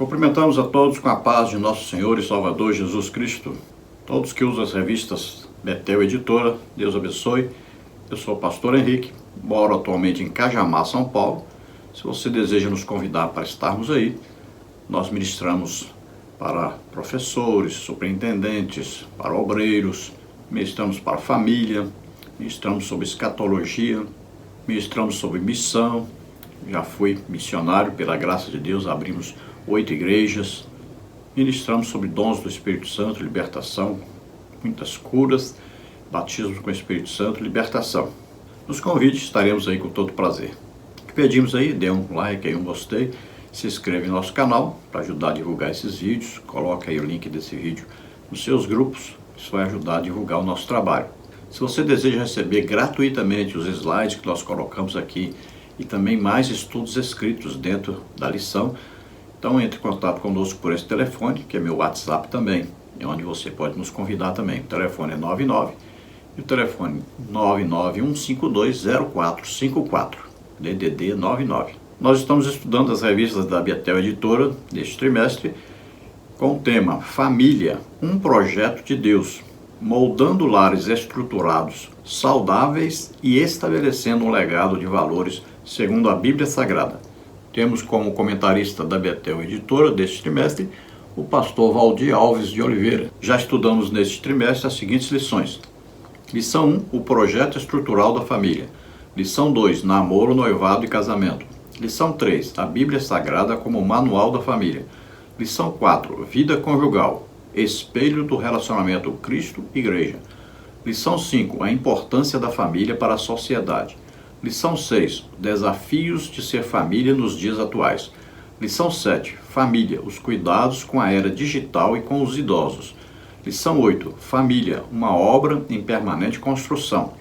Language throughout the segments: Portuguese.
Cumprimentamos a todos com a paz de nosso Senhor e Salvador Jesus Cristo. Todos que usam as revistas Betel Editora, Deus abençoe. Eu sou o pastor Henrique, moro atualmente em Cajamar, São Paulo. Se você deseja nos convidar para estarmos aí, nós ministramos para professores, superintendentes, para obreiros, ministramos para família, ministramos sobre escatologia, ministramos sobre missão. Já fui missionário, pela graça de Deus, abrimos 8 igrejas, ministramos sobre dons do Espírito Santo, libertação, muitas curas, batismo com o Espírito Santo, libertação. Nos convide, estaremos aí com todo prazer. O que pedimos aí, dê um like aí, um gostei, se inscreva em nosso canal para ajudar a divulgar esses vídeos, coloque aí o link desse vídeo nos seus grupos, isso vai ajudar a divulgar o nosso trabalho. Se você deseja receber gratuitamente os slides que nós colocamos aqui e também mais estudos escritos dentro da lição, então entre em contato conosco por esse telefone, que é meu WhatsApp também, é onde você pode nos convidar também. O telefone é 99 e o telefone 991520454, DDD 99. Nós estamos estudando as revistas da Betel Editora neste trimestre com o tema Família, um projeto de Deus, moldando lares estruturados, saudáveis e estabelecendo um legado de valores segundo a Bíblia Sagrada. Temos como comentarista da Betel Editora deste trimestre o pastor Valdir Alves de Oliveira. Já estudamos neste trimestre as seguintes lições. Lição 1, o projeto estrutural da família. Lição 2, namoro, noivado e casamento. Lição 3, a Bíblia Sagrada como manual da família. Lição 4, vida conjugal, espelho do relacionamento Cristo-Igreja. Lição 5, a importância da família para a sociedade. Lição 6, desafios de ser família nos dias atuais. Lição 7, família, os cuidados com a era digital e com os idosos. Lição 8, família, uma obra em permanente construção.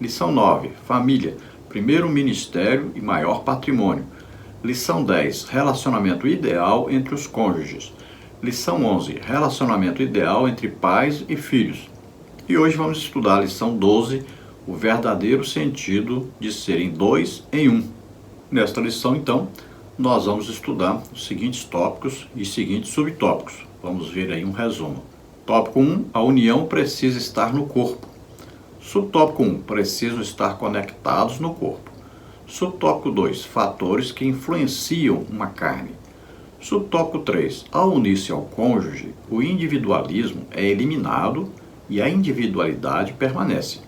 Lição 9, família, primeiro ministério e maior patrimônio. Lição 10, relacionamento ideal entre os cônjuges. Lição 11, relacionamento ideal entre pais e filhos. E hoje vamos estudar a lição 12, o verdadeiro sentido de serem dois em um. Nesta lição, então, nós vamos estudar os seguintes tópicos e seguintes subtópicos. Vamos ver aí um resumo. Tópico 1, a união precisa estar no corpo. Subtópico 1, precisam estar conectados no corpo. Subtópico 2, fatores que influenciam uma carne. Subtópico 3, ao unir-se ao cônjuge, o individualismo é eliminado e a individualidade permanece.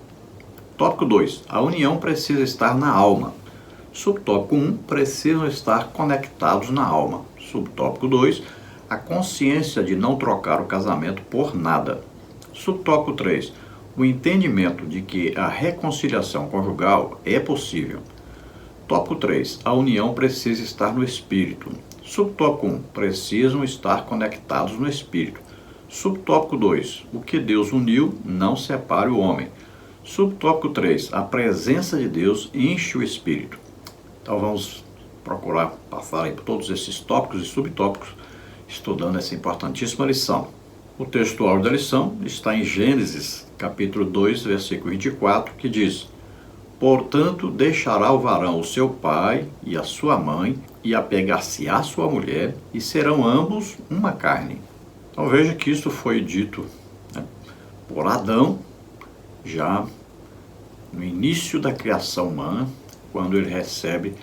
Tópico 2, a união precisa estar na alma. Subtópico 1, precisam estar conectados na alma. Subtópico 2, a consciência de não trocar o casamento por nada. Subtópico 3, o entendimento de que a reconciliação conjugal é possível. Tópico 3, a união precisa estar no espírito. Subtópico 1, precisam estar conectados no espírito. Subtópico 2, o que Deus uniu, não separe o homem. Subtópico 3, a presença de Deus enche o espírito. Então vamos procurar passar aí por todos esses tópicos e subtópicos, estudando essa importantíssima lição. O textual da lição está em Gênesis, capítulo 2, versículo 24, que diz: portanto, deixará o varão o seu pai e a sua mãe, e apegar-se-á sua mulher, e serão ambos uma carne. Então veja que isso foi dito, por Adão, já no início da criação humana, quando ele recebe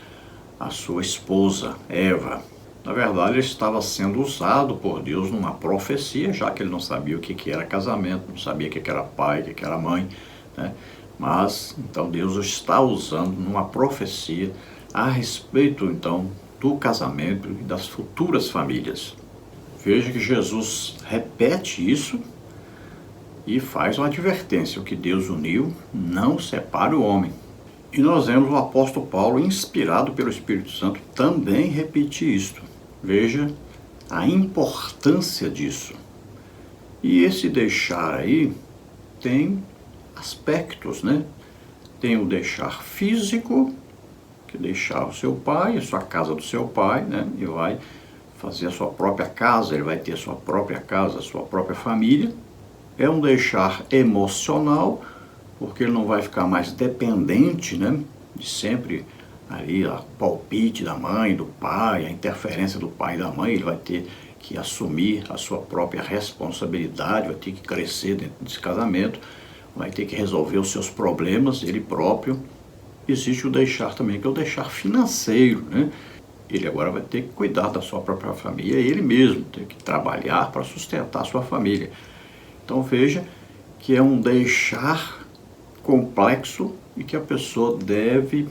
a sua esposa, Eva. Na verdade, ele estava sendo usado por Deus numa profecia, já que ele não sabia o que era casamento, não sabia o que era pai, o que era mãe, né? Mas, então, Deus o está usando numa profecia a respeito, então, do casamento e das futuras famílias. Veja que Jesus repete isso e faz uma advertência: o que Deus uniu, não separe o homem. E nós vemos o apóstolo Paulo, inspirado pelo Espírito Santo, também repetir isto. Veja a importância disso. E esse deixar aí tem aspectos, né? Tem o deixar físico, que deixar o seu pai, a sua casa do seu pai, né? E vai fazer a sua própria casa, ele vai ter a sua própria casa, a sua própria família. É um deixar emocional, porque ele não vai ficar mais dependente, né, de sempre ali o palpite da mãe, do pai, a interferência do pai e da mãe. Ele vai ter que assumir a sua própria responsabilidade, vai ter que crescer dentro desse casamento, vai ter que resolver os seus problemas, ele próprio. Existe o deixar também, que é o deixar financeiro, né? Ele agora vai ter que cuidar da sua própria família, ele mesmo, ter que trabalhar para sustentar a sua família. Então veja que é um deixar complexo e que a pessoa deve,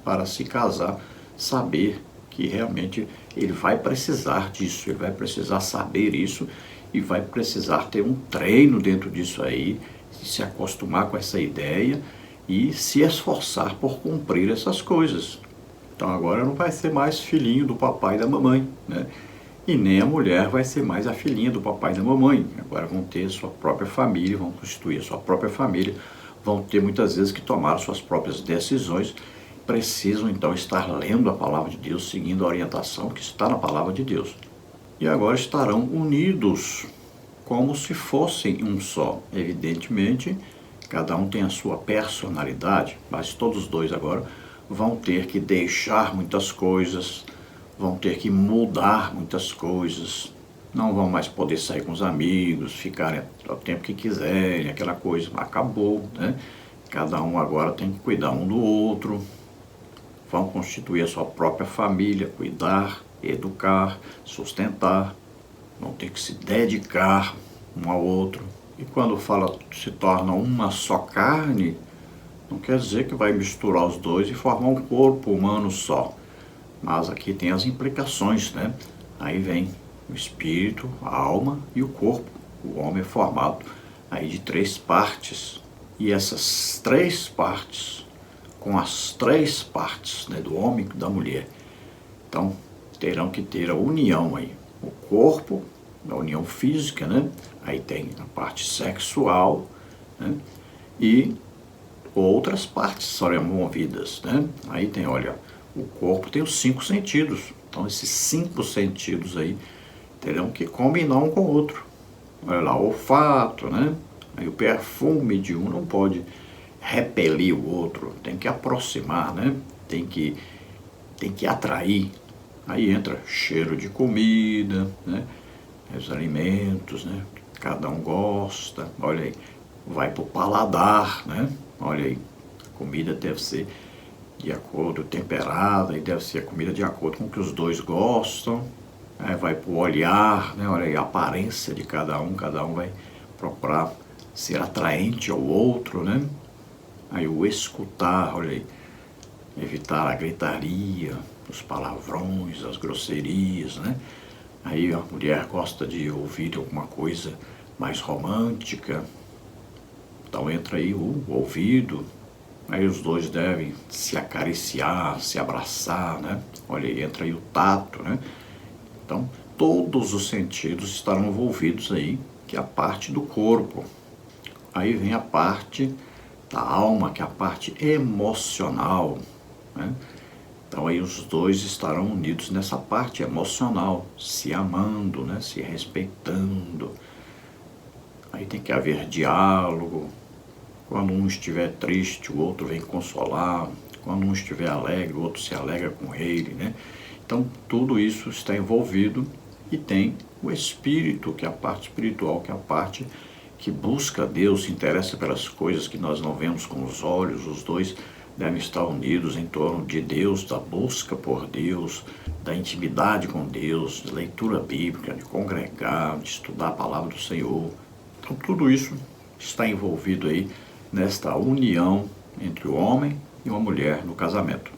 para se casar, saber que realmente ele vai precisar disso, ele vai precisar saber isso e vai precisar ter um treino dentro disso aí, se acostumar com essa ideia e se esforçar por cumprir essas coisas. Então agora não vai ser mais filhinho do papai e da mamãe, né? E nem a mulher vai ser mais a filhinha do papai e da mamãe. Agora vão ter sua própria família, vão constituir a sua própria família, vão ter muitas vezes que tomar suas próprias decisões. Precisam então estar lendo a palavra de Deus, seguindo a orientação que está na palavra de Deus. E agora estarão unidos como se fossem um só. Evidentemente, cada um tem a sua personalidade, mas todos os dois agora vão ter que deixar muitas coisas, vão ter que mudar muitas coisas, não vão mais poder sair com os amigos, ficarem o tempo que quiserem, aquela coisa, acabou, né? Cada um agora tem que cuidar um do outro, vão constituir a sua própria família, cuidar, educar, sustentar, vão ter que se dedicar um ao outro. E quando fala se torna uma só carne, não quer dizer que vai misturar os dois e formar um corpo humano só. Mas aqui tem as implicações, né? Aí vem o espírito, a alma e o corpo. O homem é formado aí de 3 partes. E essas 3 partes, com as 3 partes, né, do homem e da mulher, então terão que ter a união aí. O corpo, a união física, né? Aí tem a parte sexual, né? E outras partes serão movidas, né? Aí tem, olha, o corpo tem os 5 sentidos. Então esses 5 sentidos aí terão que combinar um com o outro. Olha lá, o olfato, né? Aí o perfume de um não pode repelir o outro, tem que aproximar, né? Tem que atrair. Aí entra cheiro de comida, né? Os alimentos, né? Cada um gosta, olha aí, vai para o paladar, né? Olha aí, a comida deve ser de acordo, temperada, e deve ser a comida de acordo com o que os dois gostam. Aí vai para o olhar, né? Olha aí, a aparência de cada um vai procurar ser atraente ao outro, né? Aí o escutar, olha aí, evitar a gritaria, os palavrões, as grosserias, né? Aí a mulher gosta de ouvir alguma coisa mais romântica, então entra aí o ouvido. Aí os dois devem se acariciar, se abraçar, né? Olha aí, entra aí o tato, né? Então, todos os sentidos estarão envolvidos aí, que é a parte do corpo. Aí vem a parte da alma, que é a parte emocional, né? Então aí os dois estarão unidos nessa parte emocional, se amando, né? Se respeitando. Aí tem que haver diálogo. Quando um estiver triste, o outro vem consolar. Quando um estiver alegre, o outro se alegra com ele, né? Então tudo isso está envolvido e tem o espírito, que é a parte espiritual, que é a parte que busca Deus, se interessa pelas coisas que nós não vemos com os olhos. Os dois devem estar unidos em torno de Deus, da busca por Deus, da intimidade com Deus, de leitura bíblica, de congregar, de estudar a palavra do Senhor. Então tudo isso está envolvido aí nesta união entre o homem e uma mulher no casamento.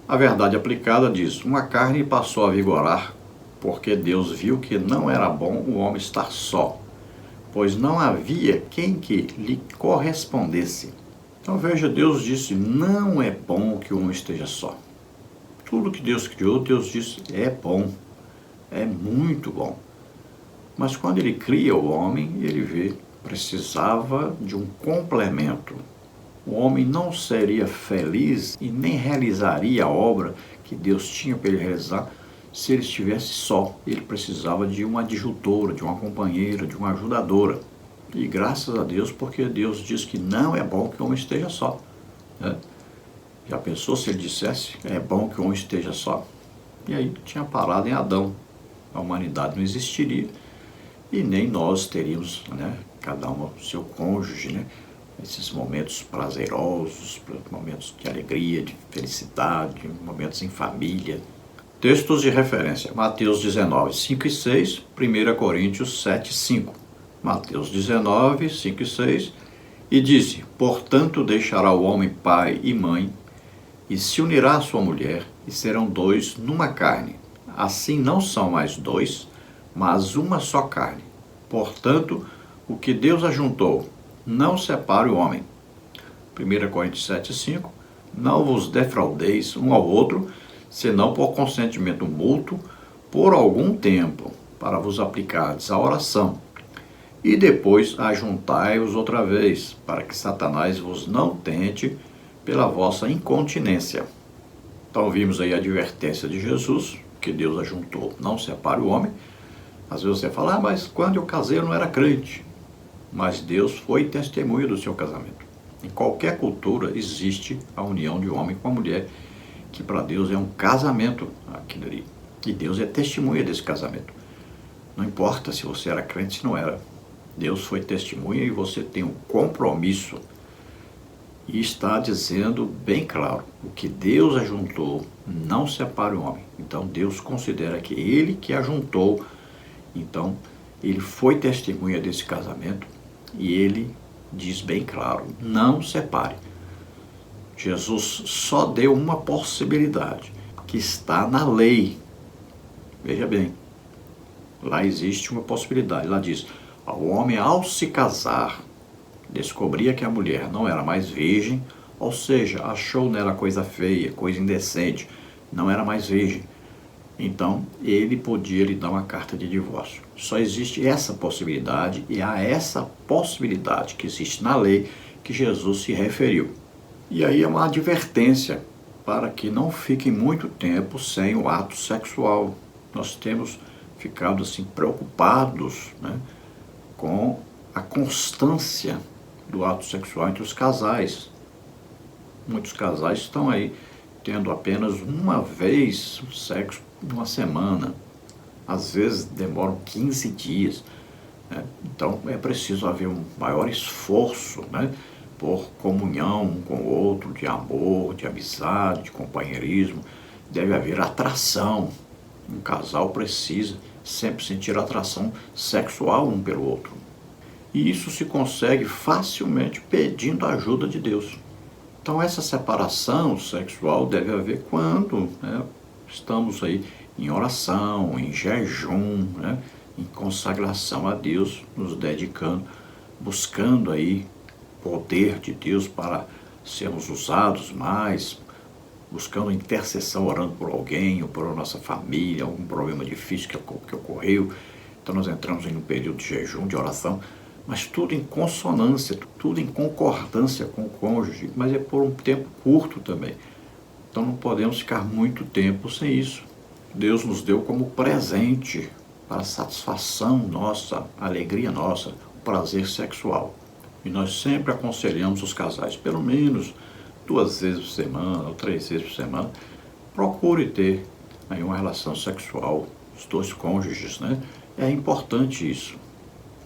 A verdade aplicada diz: uma carne passou a vigorar, porque Deus viu que não era bom o homem estar só, pois não havia quem que lhe correspondesse. Então veja, Deus disse, não é bom que o homem esteja só. Tudo que Deus criou, Deus disse, é bom, é muito bom. Mas quando ele cria o homem, ele vê, precisava de um complemento. O homem não seria feliz e nem realizaria a obra que Deus tinha para ele realizar se ele estivesse só. Ele precisava de uma adjutora, de uma companheira, de uma ajudadora. E graças a Deus, porque Deus diz que não é bom que o homem esteja só, né? Já pensou se ele dissesse, é bom que o homem esteja só? E aí tinha parado em Adão. A humanidade não existiria e nem nós teríamos, né, cada um seu cônjuge, né, esses momentos prazerosos, momentos de alegria, de felicidade, momentos em família. Textos de referência: Mateus 19, 5 e 6, 1 Coríntios 7, 5. Mateus 19, 5 e 6. E disse: portanto deixará o homem pai e mãe, e se unirá à sua mulher, e serão dois numa carne. Assim não são mais dois, mas uma só carne. Portanto, o que Deus ajuntou, não separe o homem. 1 Coríntios 7, 5. Não vos defraudeis um ao outro, senão por consentimento mútuo, por algum tempo, para vos aplicardes à oração. E depois ajuntai-os outra vez, para que Satanás vos não tente pela vossa incontinência. Então vimos aí a advertência de Jesus, que Deus ajuntou, não separe o homem. Às vezes você fala, mas quando eu casei eu não era crente. Mas Deus foi testemunha do seu casamento. Em qualquer cultura existe a união de um homem com a mulher, que para Deus é um casamento aquilo ali. E Deus é testemunha desse casamento. Não importa se você era crente, se não era. Deus foi testemunha e você tem um compromisso. E está dizendo bem claro, o que Deus ajuntou, não separe o homem. Então Deus considera que ele que ajuntou, então ele foi testemunha desse casamento e ele diz bem claro, não separe. Jesus só deu uma possibilidade, que está na lei. Veja bem, lá existe uma possibilidade, lá diz, o homem ao se casar, descobria que a mulher não era mais virgem, ou seja, achou nela coisa feia, coisa indecente, não era mais virgem. Então, ele podia lhe dar uma carta de divórcio. Só existe essa possibilidade, e a essa possibilidade que existe na lei que Jesus se referiu. E aí é uma advertência para que não fiquem muito tempo sem o ato sexual. Nós temos ficado assim preocupados, né, com a constância do ato sexual entre os casais. Muitos casais estão aí tendo apenas uma vez o sexo numa semana. Às vezes demoram 15 dias. Né? Então é preciso haver um maior esforço, né, por comunhão um com o outro, de amor, de amizade, de companheirismo. Deve haver atração. Um casal precisa sempre sentir atração sexual um pelo outro. E isso se consegue facilmente pedindo a ajuda de Deus. Então essa separação sexual deve haver quando, né, estamos aí em oração, em jejum, né, em consagração a Deus, nos dedicando, buscando aí poder de Deus para sermos usados mais, buscando intercessão, orando por alguém ou por nossa família, algum problema difícil que ocorreu. Então nós entramos em um período de jejum, de oração, mas tudo em consonância, tudo em concordância com o cônjuge, mas é por um tempo curto também. Então não podemos ficar muito tempo sem isso. Deus nos deu como presente para a satisfação nossa, a alegria nossa, o prazer sexual. E nós sempre aconselhamos os casais, pelo menos 2 vezes por semana ou 3 vezes por semana, procure ter aí uma relação sexual, os dois cônjuges, né? É importante isso.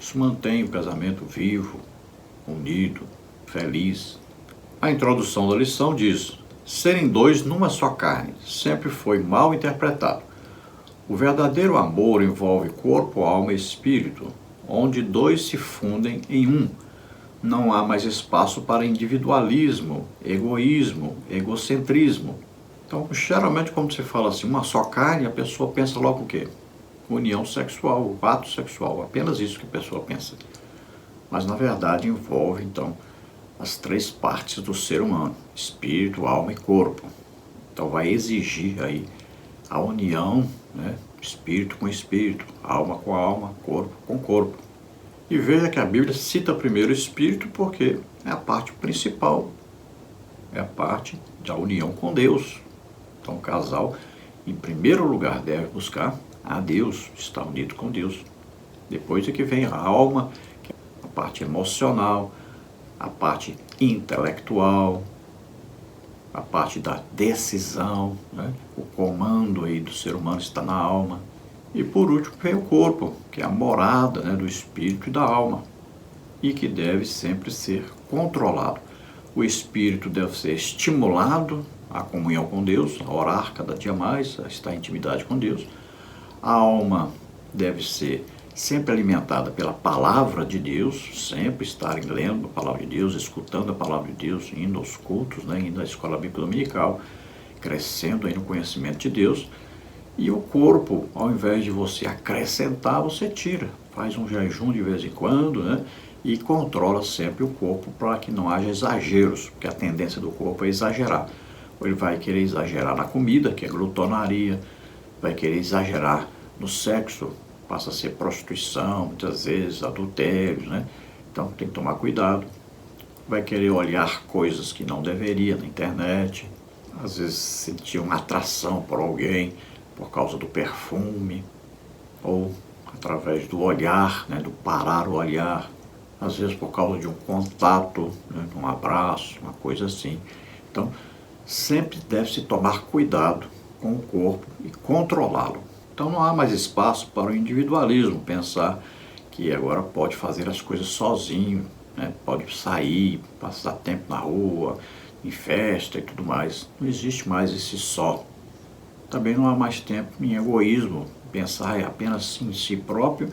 Isso mantém o casamento vivo, unido, feliz. A introdução da lição diz: serem dois numa só carne sempre foi mal interpretado. O verdadeiro amor envolve corpo, alma e espírito, onde dois se fundem em um. Não há mais espaço para individualismo, egoísmo, egocentrismo. Então, geralmente, quando se fala assim, uma só carne, a pessoa pensa logo o quê? União sexual, ato sexual, apenas isso que a pessoa pensa. Mas, na verdade, envolve, então, as 3 partes do ser humano, espírito, alma e corpo. Então, vai exigir aí a união, né, espírito com espírito, alma com alma, corpo com corpo. E veja que a Bíblia cita primeiro o espírito porque é a parte principal, é a parte da união com Deus. Então, o casal, em primeiro lugar, deve buscar a Deus, estar unido com Deus. Depois é que vem a alma, que é a parte emocional, a parte intelectual. a parte da decisão, né? O comando aí do ser humano está na alma. E por último vem o corpo, que é a morada, né, do espírito e da alma, e que deve sempre ser controlado. O espírito deve ser estimulado à comunhão com Deus, a orar cada dia mais, a estar em intimidade com Deus. A alma deve ser sempre alimentada pela palavra de Deus, sempre estarem lendo a palavra de Deus, escutando a palavra de Deus, indo aos cultos, né, indo à escola bíblica dominical, crescendo aí no conhecimento de Deus. E o corpo, ao invés de você acrescentar, você tira. Faz um jejum de vez em quando, né? E controla sempre o corpo para que não haja exageros, porque a tendência do corpo é exagerar. Ou ele vai querer exagerar na comida, que é glutonaria, vai querer exagerar no sexo, passa a ser prostituição, muitas vezes, adultérios, né? Então tem que tomar cuidado. Vai querer olhar coisas que não deveria na internet, às vezes sentir uma atração por alguém, por causa do perfume, ou através do olhar, né, do parar o olhar, às vezes por causa de um contato, né, um abraço, uma coisa assim. Então, sempre deve-se tomar cuidado com o corpo e controlá-lo. Então não há mais espaço para o individualismo, pensar que agora pode fazer as coisas sozinho, né, pode sair, passar tempo na rua, em festa e tudo mais. Não existe mais esse só. Também não há mais tempo em egoísmo, pensar apenas em si próprio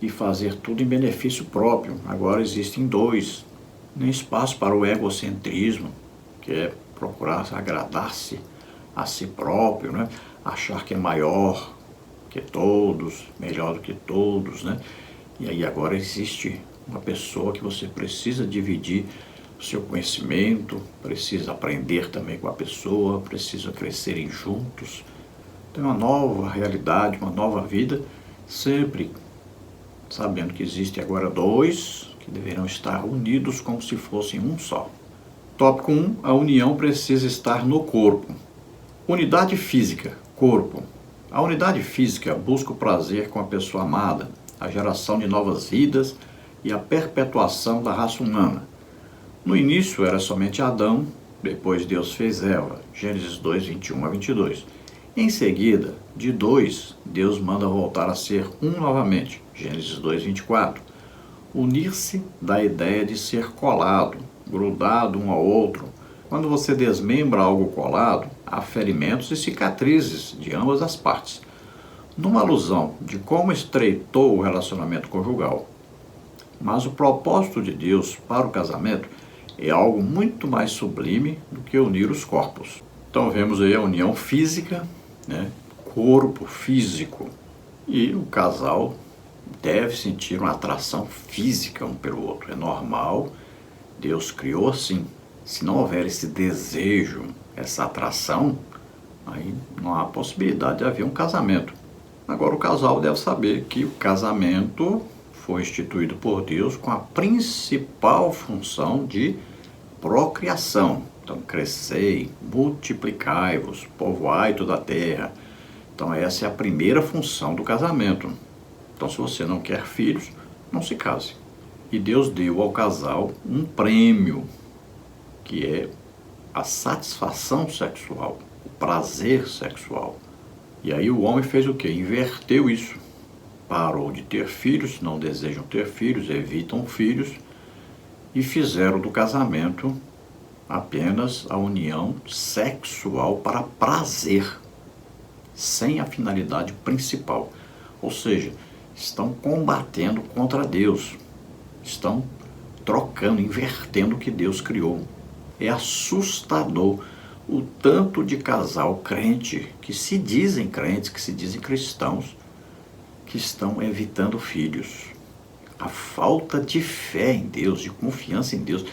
e fazer tudo em benefício próprio. Agora existem dois, nem espaço para o egocentrismo, que é procurar agradar-se a si próprio, né? Achar que é maior que todos, melhor do que todos, né? E aí agora existe uma pessoa que você precisa dividir o seu conhecimento, precisa aprender também com a pessoa, precisa crescerem juntos. Tem uma nova realidade, uma nova vida, sempre sabendo que existe agora dois que deverão estar unidos como se fossem um só. Tópico 1. A união precisa estar no corpo. Unidade física, corpo. A unidade física busca o prazer com a pessoa amada, a geração de novas vidas e a perpetuação da raça humana. No início era somente Adão, depois Deus fez Eva, Gênesis 2, 21 a 22. Em seguida, de dois, Deus manda voltar a ser um novamente, Gênesis 2, 24. Unir-se da ideia de ser colado, grudado um ao outro. Quando você desmembra algo colado, há ferimentos e cicatrizes de ambas as partes. Numa alusão de como estreitou o relacionamento conjugal. Mas o propósito de Deus para o casamento é algo muito mais sublime do que unir os corpos. Então vemos aí a união física, né? Corpo físico, e o casal deve sentir uma atração física um pelo outro. É normal, Deus criou assim. Se não houver esse desejo, essa atração, aí não há possibilidade de haver um casamento. Agora o casal deve saber que o casamento foi instituído por Deus com a principal função de procriação. Então, crescei, multiplicai-vos, povoai toda a terra. Então, essa é a primeira função do casamento. Então, se você não quer filhos, não se case. E Deus deu ao casal um prêmio, que é a satisfação sexual, o prazer sexual. E aí o homem fez o quê? Inverteu isso. Parou de ter filhos, não desejam ter filhos, evitam filhos, e fizeram do casamento apenas a união sexual para prazer, sem a finalidade principal. Ou seja, estão combatendo contra Deus, estão trocando, invertendo o que Deus criou. É assustador o tanto de casal crente, que se dizem crentes, que se dizem cristãos, que estão evitando filhos. A falta de fé em Deus, de confiança em Deus,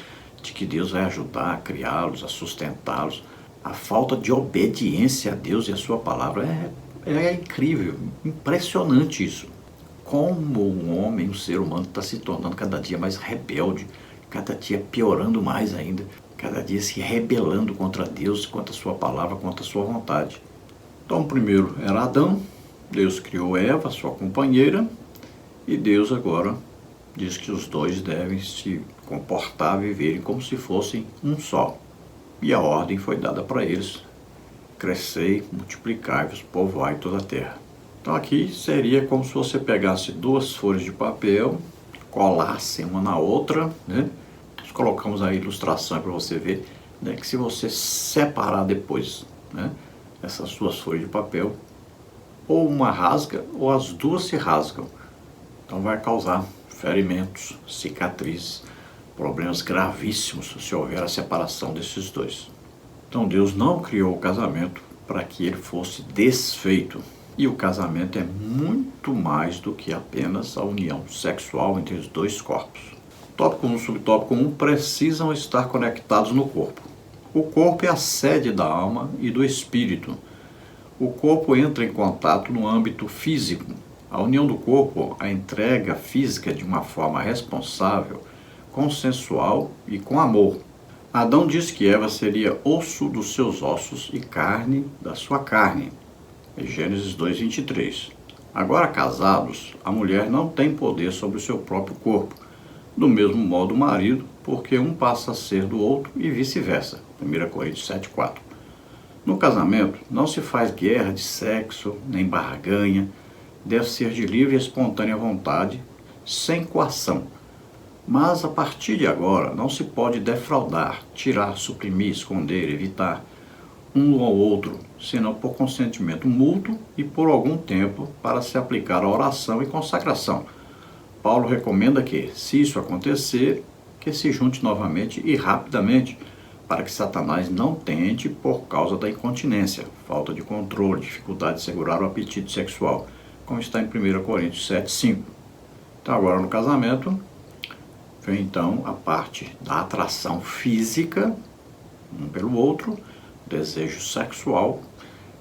de que Deus vai ajudar a criá-los, a sustentá-los. A falta de obediência a Deus e a sua palavra é incrível, impressionante isso. Como um homem, um ser humano está se tornando cada dia mais rebelde, cada dia piorando mais ainda, cada dia se rebelando contra Deus, contra a sua palavra, contra a sua vontade. Então, primeiro era Adão, Deus criou Eva, sua companheira, e Deus agora diz que os dois devem se comportar, viverem como se fossem um só. E a ordem foi dada para eles: crescei, multiplicai-vos, povoai toda a terra. Então aqui seria como se você pegasse duas folhas de papel, colasse uma na outra, né? Nós colocamos a ilustração para você ver, né, que se você separar depois, né, essas duas folhas de papel, ou uma rasga ou as duas se rasgam. Então vai causar ferimentos, cicatrizes, problemas gravíssimos se houver a separação desses dois. Então Deus não criou o casamento para que ele fosse desfeito. E o casamento é muito mais do que apenas a união sexual entre os dois corpos. Tópico 1 e subtópico 1 precisam estar conectados no corpo. O corpo é a sede da alma e do espírito. O corpo entra em contato no âmbito físico. A união do corpo, a entrega física de uma forma responsável, consensual e com amor. Adão disse que Eva seria osso dos seus ossos e carne da sua carne. Gênesis 2:23. Agora casados, a mulher não tem poder sobre o seu próprio corpo, do mesmo modo o marido, porque um passa a ser do outro e vice-versa. 1 Coríntios 7:4. No casamento, não se faz guerra de sexo, nem barganha, deve ser de livre e espontânea vontade, sem coação. Mas a partir de agora, não se pode defraudar, tirar, suprimir, esconder, evitar um ao outro, senão por consentimento mútuo e por algum tempo para se aplicar a oração e consagração. Paulo recomenda que, se isso acontecer, que se junte novamente e rapidamente, para que Satanás não tente por causa da incontinência, falta de controle, dificuldade de segurar o apetite sexual, como está em 1 Coríntios 7:5. Então agora no casamento, vem então a parte da atração física, um pelo outro, desejo sexual,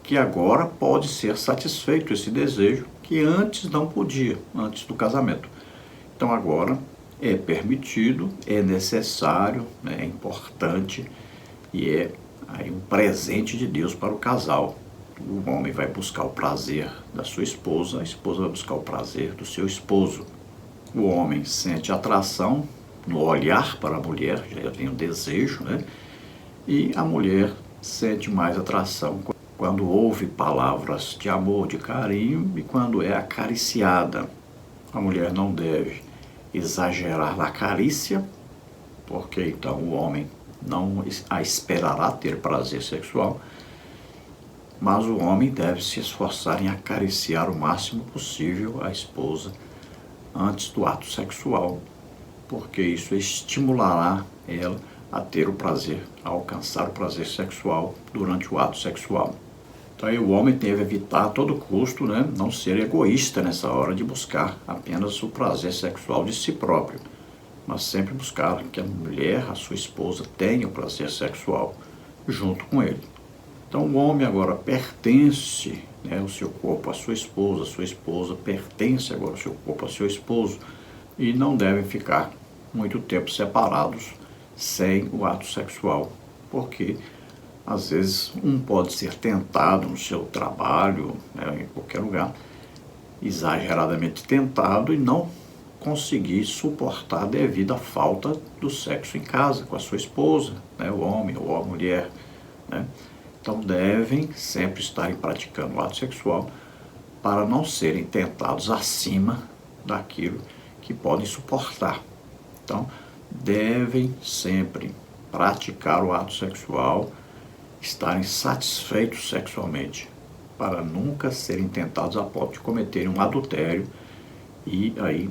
que agora pode ser satisfeito esse desejo, que antes não podia, antes do casamento. Então agora é permitido, é necessário, né, é importante e é aí um presente de Deus para o casal. O homem vai buscar o prazer da sua esposa, a esposa vai buscar o prazer do seu esposo. O homem sente atração no olhar para a mulher, já vem o desejo, né? E a mulher sente mais atração quando ouve palavras de amor, de carinho e quando é acariciada. A mulher não deve exagerar na carícia, porque então o homem não a esperará ter prazer sexual, mas o homem deve se esforçar em acariciar o máximo possível a esposa antes do ato sexual, porque isso estimulará ela a ter o prazer, a alcançar o prazer sexual durante o ato sexual. Então aí o homem deve evitar a todo custo, né, não ser egoísta nessa hora de buscar apenas o prazer sexual de si próprio, mas sempre buscar que a mulher, a sua esposa, tenha o prazer sexual junto com ele. Então o homem agora pertence, né, o seu corpo à sua esposa pertence agora o seu corpo ao seu esposo, e não devem ficar muito tempo separados sem o ato sexual, porque às vezes um pode ser tentado no seu trabalho, né, em qualquer lugar, exageradamente tentado e não conseguir suportar devido à falta do sexo em casa, com a sua esposa, né, o homem ou a mulher, né? Então devem sempre estarem praticando o ato sexual para não serem tentados acima daquilo que podem suportar. Então devem sempre praticar o ato sexual, estarem satisfeitos sexualmente, para nunca serem tentados a ponto de cometerem um adultério e aí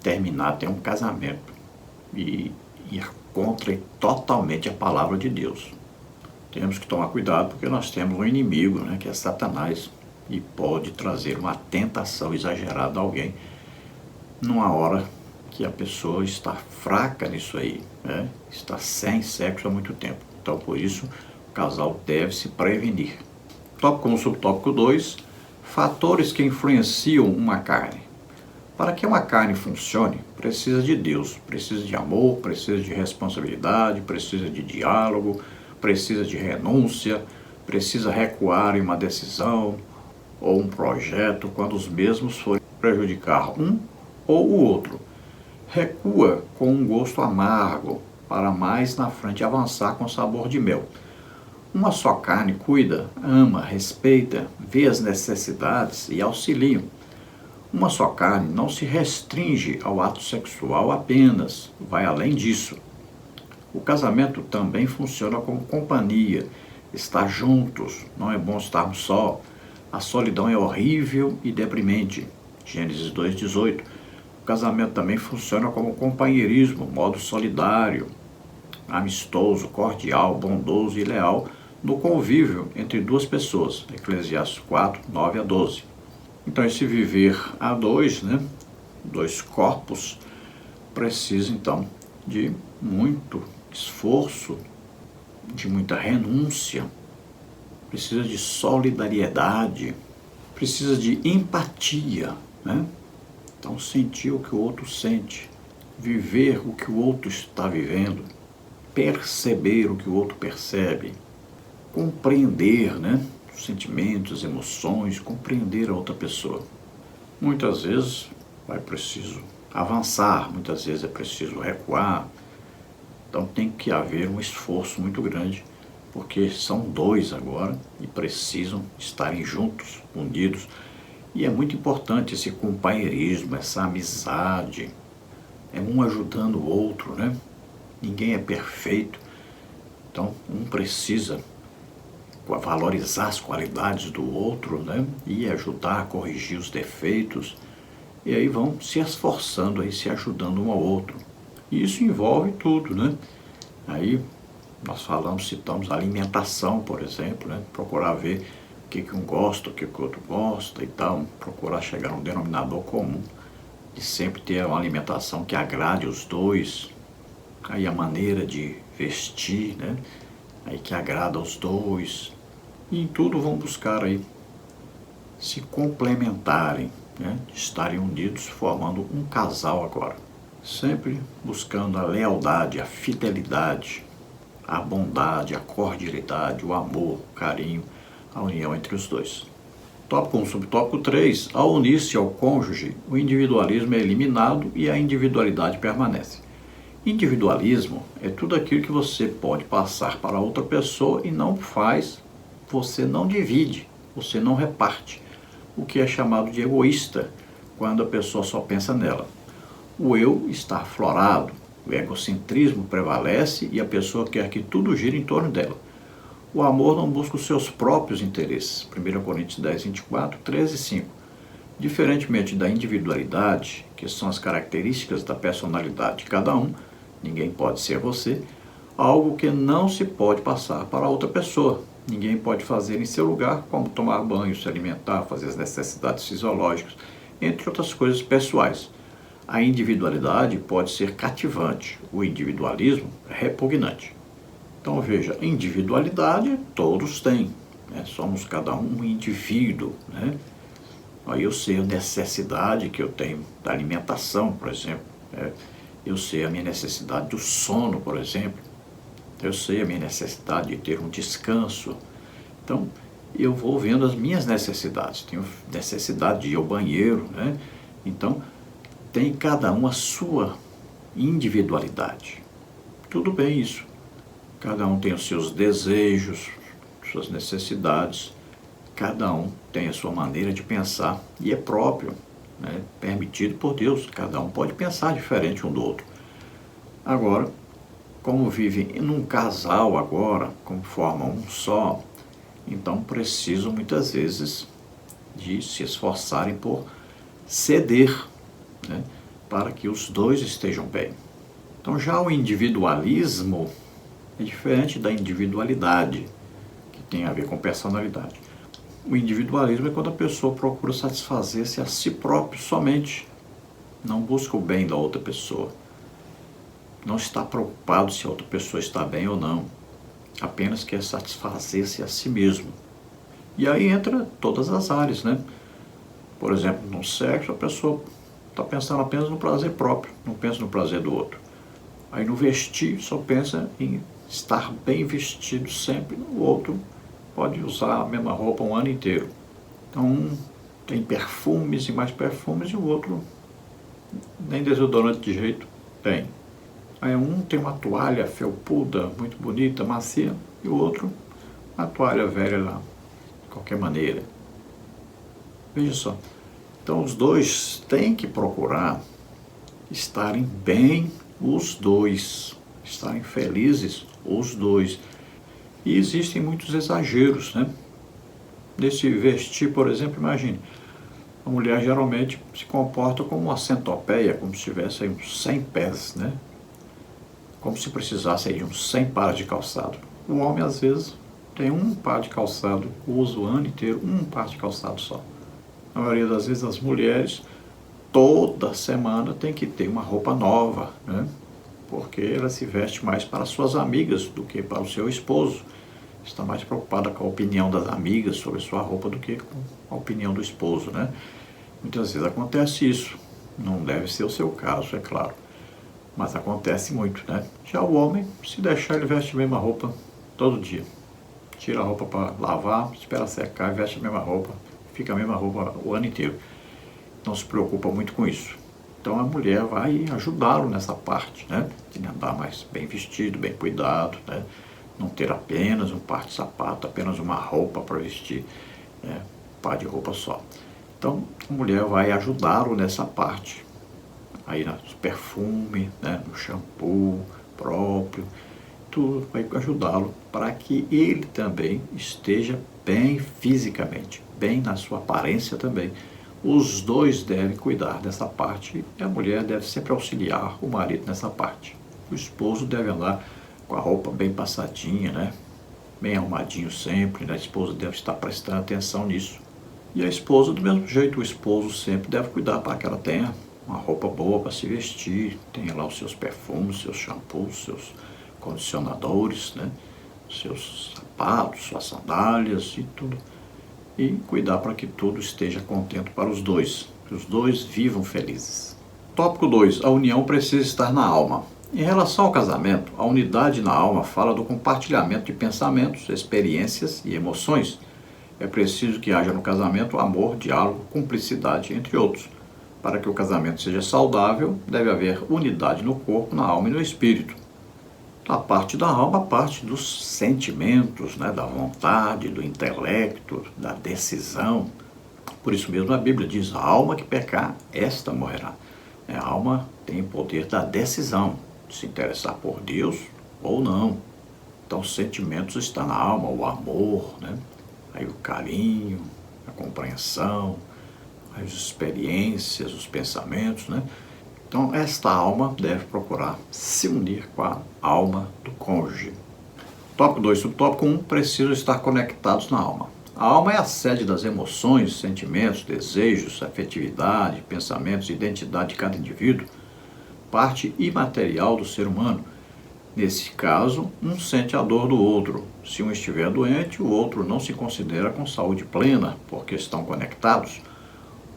terminar até um casamento e ir contra totalmente a palavra de Deus. Temos que tomar cuidado porque nós temos um inimigo, né, que é Satanás, e pode trazer uma tentação exagerada a alguém numa hora que a pessoa está fraca nisso aí, né, está sem sexo há muito tempo. Então por isso o casal deve se prevenir. Tópico 1, subtópico 2, fatores que influenciam uma carne. Para que uma carne funcione, precisa de Deus, precisa de amor, precisa de responsabilidade, precisa de diálogo, precisa de renúncia, precisa recuar em uma decisão ou um projeto quando os mesmos forem prejudicar um ou o outro. Recua com um gosto amargo para mais na frente avançar com sabor de mel. Uma só carne cuida, ama, respeita, vê as necessidades e auxilia. Uma só carne não se restringe ao ato sexual apenas, vai além disso. O casamento também funciona como companhia, estar juntos, não é bom estarmos só. A solidão é horrível e deprimente. Gênesis 2,18. O casamento também funciona como companheirismo, modo solidário, amistoso, cordial, bondoso e leal no convívio entre duas pessoas. Eclesiastes 4, 9 a 12. Então esse viver a dois, dois corpos, precisa então de muito esforço, de muita renúncia, precisa de solidariedade, precisa de empatia, Então sentir o que o outro sente, viver o que o outro está vivendo, perceber o que o outro percebe, compreender, os sentimentos, as emoções, compreender a outra pessoa. Muitas vezes é preciso avançar, muitas vezes é preciso recuar. Então tem que haver um esforço muito grande, porque são dois agora e precisam estarem juntos, unidos. E é muito importante esse companheirismo, essa amizade, é um ajudando o outro, Ninguém é perfeito, então um precisa valorizar as qualidades do outro, E ajudar a corrigir os defeitos. E aí vão se esforçando, aí, se ajudando um ao outro. E isso envolve tudo, Aí nós citamos alimentação, por exemplo, Procurar ver o que um gosta, o que o outro gosta e tal. Procurar chegar a um denominador comum e sempre ter uma alimentação que agrade os dois. Aí a maneira de vestir, Aí que agrada aos dois. E em tudo vão buscar aí se complementarem, estarem unidos, formando um casal agora. Sempre buscando a lealdade, a fidelidade, a bondade, a cordialidade, o amor, o carinho, a união entre os dois. Tópico 1, subtópico 3. Ao unir-se ao cônjuge, o individualismo é eliminado e a individualidade permanece. Individualismo é tudo aquilo que você pode passar para outra pessoa e não faz, você não divide, você não reparte. O que é chamado de egoísta, quando a pessoa só pensa nela. O eu está aflorado, o egocentrismo prevalece e a pessoa quer que tudo gire em torno dela. O amor não busca os seus próprios interesses. 1 Coríntios 10, 24, 13 e 5. Diferentemente da individualidade, que são as características da personalidade de cada um, ninguém pode ser você, algo que não se pode passar para outra pessoa. Ninguém pode fazer em seu lugar, como tomar banho, se alimentar, fazer as necessidades fisiológicas, entre outras coisas pessoais. A individualidade pode ser cativante, o individualismo é repugnante. Então veja, individualidade todos têm, somos cada um indivíduo, Aí eu sei a necessidade que eu tenho da alimentação, por exemplo, eu sei a minha necessidade do sono, por exemplo, eu sei a minha necessidade de ter um descanso. Então eu vou vendo as minhas necessidades, tenho necessidade de ir ao banheiro, Então tem cada um a sua individualidade. Tudo bem isso. Cada um tem os seus desejos, suas necessidades. Cada um tem a sua maneira de pensar e é próprio, permitido por Deus. Cada um pode pensar diferente um do outro. Agora, como vivem num casal agora, como formam um só, então precisam muitas vezes de se esforçarem por ceder, para que os dois estejam bem. Então já o individualismo é diferente da individualidade, que tem a ver com personalidade. O individualismo é quando a pessoa procura satisfazer-se a si próprio somente, não busca o bem da outra pessoa, não está preocupado se a outra pessoa está bem ou não, apenas quer satisfazer-se a si mesmo. E aí entra todas as áreas, Por exemplo, no sexo, a pessoa está pensando apenas no prazer próprio, não pensa no prazer do outro. Aí no vestir, só pensa em estar bem vestido sempre, o outro pode usar a mesma roupa um ano inteiro. Então um tem perfumes e mais perfumes e o outro nem desodorante de jeito tem. Aí um tem uma toalha felpuda, muito bonita, macia, e o outro a toalha velha lá, de qualquer maneira. Veja só. Então os dois têm que procurar estarem bem os dois, estarem felizes os dois. E existem muitos exageros, né? Nesse vestir, por exemplo, imagine, a mulher geralmente se comporta como uma centopeia, como se tivesse aí uns 100 pés, né? Como se precisasse aí de uns 100 pares de calçado. O homem, às vezes, tem um par de calçado, usa o ano inteiro um par de calçado só. A maioria das vezes, as mulheres, toda semana, tem que ter uma roupa nova, né? Porque ela se veste mais para suas amigas do que para o seu esposo. Está mais preocupada com a opinião das amigas sobre sua roupa do que com a opinião do esposo, né? Muitas vezes acontece isso. Não deve ser o seu caso, é claro. Mas acontece muito, né? Já o homem, se deixar, ele veste a mesma roupa todo dia. Tira a roupa para lavar, espera secar e veste a mesma roupa. Fica a mesma roupa o ano inteiro. Não se preocupa muito com isso. Então a mulher vai ajudá-lo nessa parte, né? De andar mais bem vestido, bem cuidado, né? Não ter apenas um par de sapato, apenas uma roupa para vestir, né? Um par de roupa só. Então a mulher vai ajudá-lo nessa parte. Aí no perfume, né? No shampoo próprio, tudo vai ajudá-lo para que ele também esteja bem fisicamente, bem na sua aparência também. Os dois devem cuidar dessa parte e a mulher deve sempre auxiliar o marido nessa parte. O esposo deve andar com a roupa bem passadinha, né? Bem arrumadinho sempre, né? A esposa deve estar prestando atenção nisso. E a esposa, do mesmo jeito, o esposo sempre deve cuidar para que ela tenha uma roupa boa para se vestir, tenha lá os seus perfumes, seus shampoos, seus condicionadores, né? Seus sapatos, suas sandálias e tudo. E cuidar para que tudo esteja contente para os dois, que os dois vivam felizes. Tópico 2. A união precisa estar na alma. Em relação ao casamento, a unidade na alma fala do compartilhamento de pensamentos, experiências e emoções. É preciso que haja no casamento amor, diálogo, cumplicidade, entre outros. Para que o casamento seja saudável, deve haver unidade no corpo, na alma e no espírito. A parte da alma, a parte dos sentimentos, né, da vontade, do intelecto, da decisão. Por isso mesmo a Bíblia diz, a alma que pecar, esta morrerá. A alma tem o poder da decisão, de se interessar por Deus ou não. Então os sentimentos estão na alma, o amor, né? Aí o carinho, a compreensão, as experiências, os pensamentos, né? Então, esta alma deve procurar se unir com a alma do cônjuge. Tópico 2. Subtópico 1. Precisam estar conectados na alma. A alma é a sede das emoções, sentimentos, desejos, afetividade, pensamentos e identidade de cada indivíduo, parte imaterial do ser humano. Nesse caso, um sente a dor do outro. Se um estiver doente, o outro não se considera com saúde plena, porque estão conectados.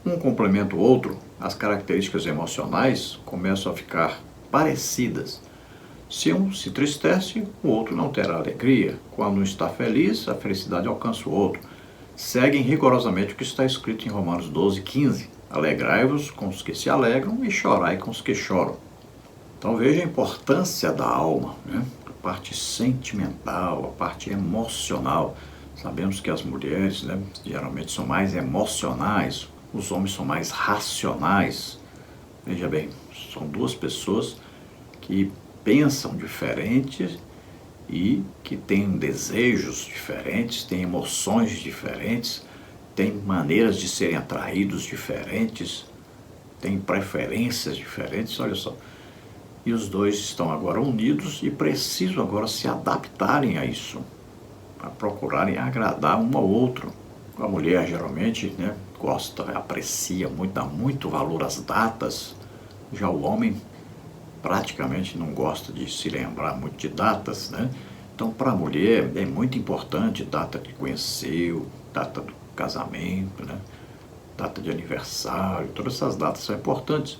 Um complementa o outro, as características emocionais começam a ficar parecidas. Se um se entristece, o outro não terá alegria. Quando um está feliz, a felicidade alcança o outro. Seguem rigorosamente o que está escrito em Romanos 12:15. Alegrai-vos com os que se alegram e chorai com os que choram. Então veja a importância da alma, né? A parte sentimental, a parte emocional. Sabemos que as mulheres, né, geralmente são mais emocionais. Os homens são mais racionais. Veja bem, são duas pessoas que pensam diferentes e que têm desejos diferentes, têm emoções diferentes, têm maneiras de serem atraídos diferentes, têm preferências diferentes, olha só. E os dois estão agora unidos e precisam agora se adaptarem a isso, a procurarem agradar um ao outro. A mulher geralmente, né, gosta, aprecia muito, dá muito valor às datas. Já o homem praticamente não gosta de se lembrar muito de datas, né? Então, para a mulher é muito importante data que conheceu, data do casamento, né? Data de aniversário, todas essas datas são importantes.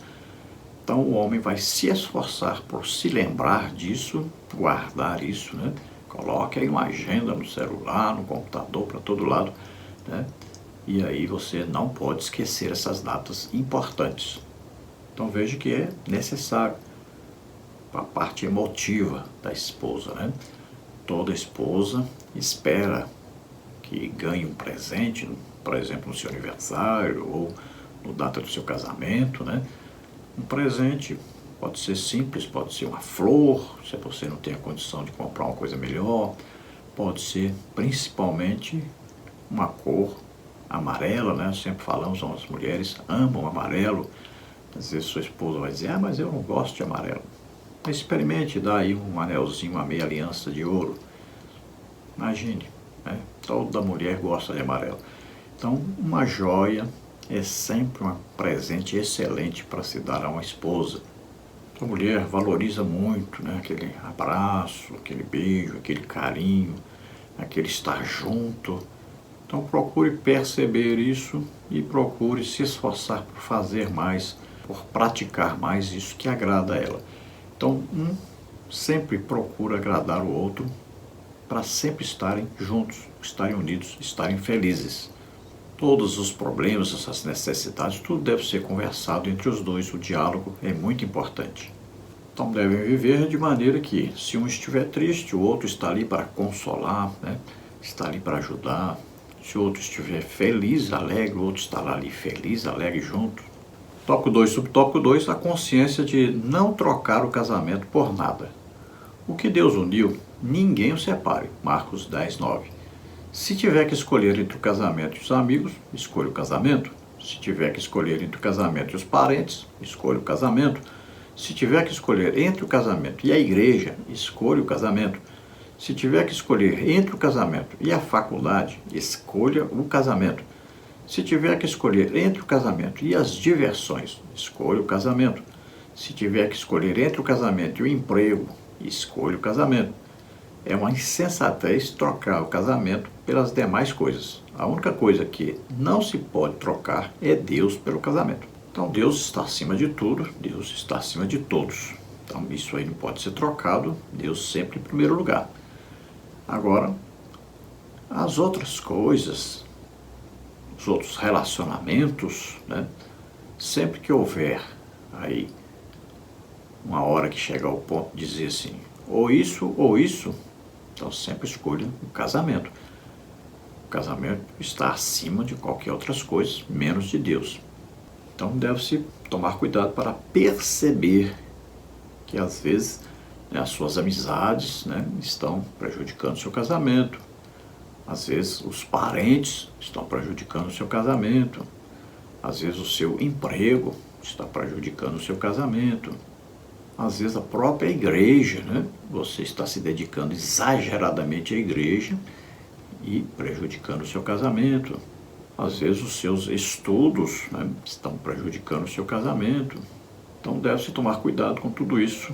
Então, o homem vai se esforçar por se lembrar disso, guardar isso, né? Coloque aí uma agenda no celular, no computador, para todo lado, né? E aí você não pode esquecer essas datas importantes. Então veja que é necessário a parte emotiva da esposa, né? Toda esposa espera que ganhe um presente, por exemplo, no seu aniversário ou no data do seu casamento, né? Um presente pode ser simples, pode ser uma flor, se você não tem a condição de comprar uma coisa melhor, pode ser principalmente uma cor amarela, né? Sempre falamos, as mulheres amam amarelo. Às vezes sua esposa vai dizer, mas eu não gosto de amarelo. Experimente dar aí um anelzinho, uma meia aliança de ouro. Imagine, né? Toda mulher gosta de amarelo. Então, uma joia é sempre um presente excelente para se dar a uma esposa. A mulher valoriza muito, né? Aquele abraço, aquele beijo, aquele carinho, aquele estar junto. Então procure perceber isso e procure se esforçar por fazer mais, por praticar mais isso que agrada a ela. Então sempre procura agradar o outro para sempre estarem juntos, estarem unidos, estarem felizes. Todos os problemas, essas necessidades, tudo deve ser conversado entre os dois, o diálogo é muito importante. Então devem viver de maneira que, se um estiver triste, o outro está ali para consolar, né? Está ali para ajudar. Se o outro estiver feliz, alegre, o outro estará ali feliz, alegre junto. Tópico 2, subtópico 2, a consciência de não trocar o casamento por nada. O que Deus uniu, ninguém o separe. Marcos 10, 9. Se tiver que escolher entre o casamento e os amigos, escolha o casamento. Se tiver que escolher entre o casamento e os parentes, escolha o casamento. Se tiver que escolher entre o casamento e a igreja, escolha o casamento. Se tiver que escolher entre o casamento e a faculdade, escolha o casamento. Se tiver que escolher entre o casamento e as diversões, escolha o casamento. Se tiver que escolher entre o casamento e o emprego, escolha o casamento. É uma insensatez trocar o casamento pelas demais coisas. A única coisa que não se pode trocar é Deus pelo casamento. Então Deus está acima de tudo, Deus está acima de todos. Então isso aí não pode ser trocado, Deus sempre em primeiro lugar. Agora, as outras coisas, os outros relacionamentos, né? Sempre que houver aí uma hora que chegar ao ponto de dizer assim, ou isso, então sempre escolha o casamento. O casamento está acima de qualquer outras coisas, menos de Deus. Então deve-se tomar cuidado para perceber que às vezes as suas amizades, né, estão prejudicando o seu casamento. Às vezes os parentes estão prejudicando o seu casamento. Às vezes o seu emprego está prejudicando o seu casamento. Às vezes a própria igreja, né? Você está se dedicando exageradamente à igreja e prejudicando o seu casamento. Às vezes os seus estudos, né, estão prejudicando o seu casamento. Então deve-se tomar cuidado com tudo isso.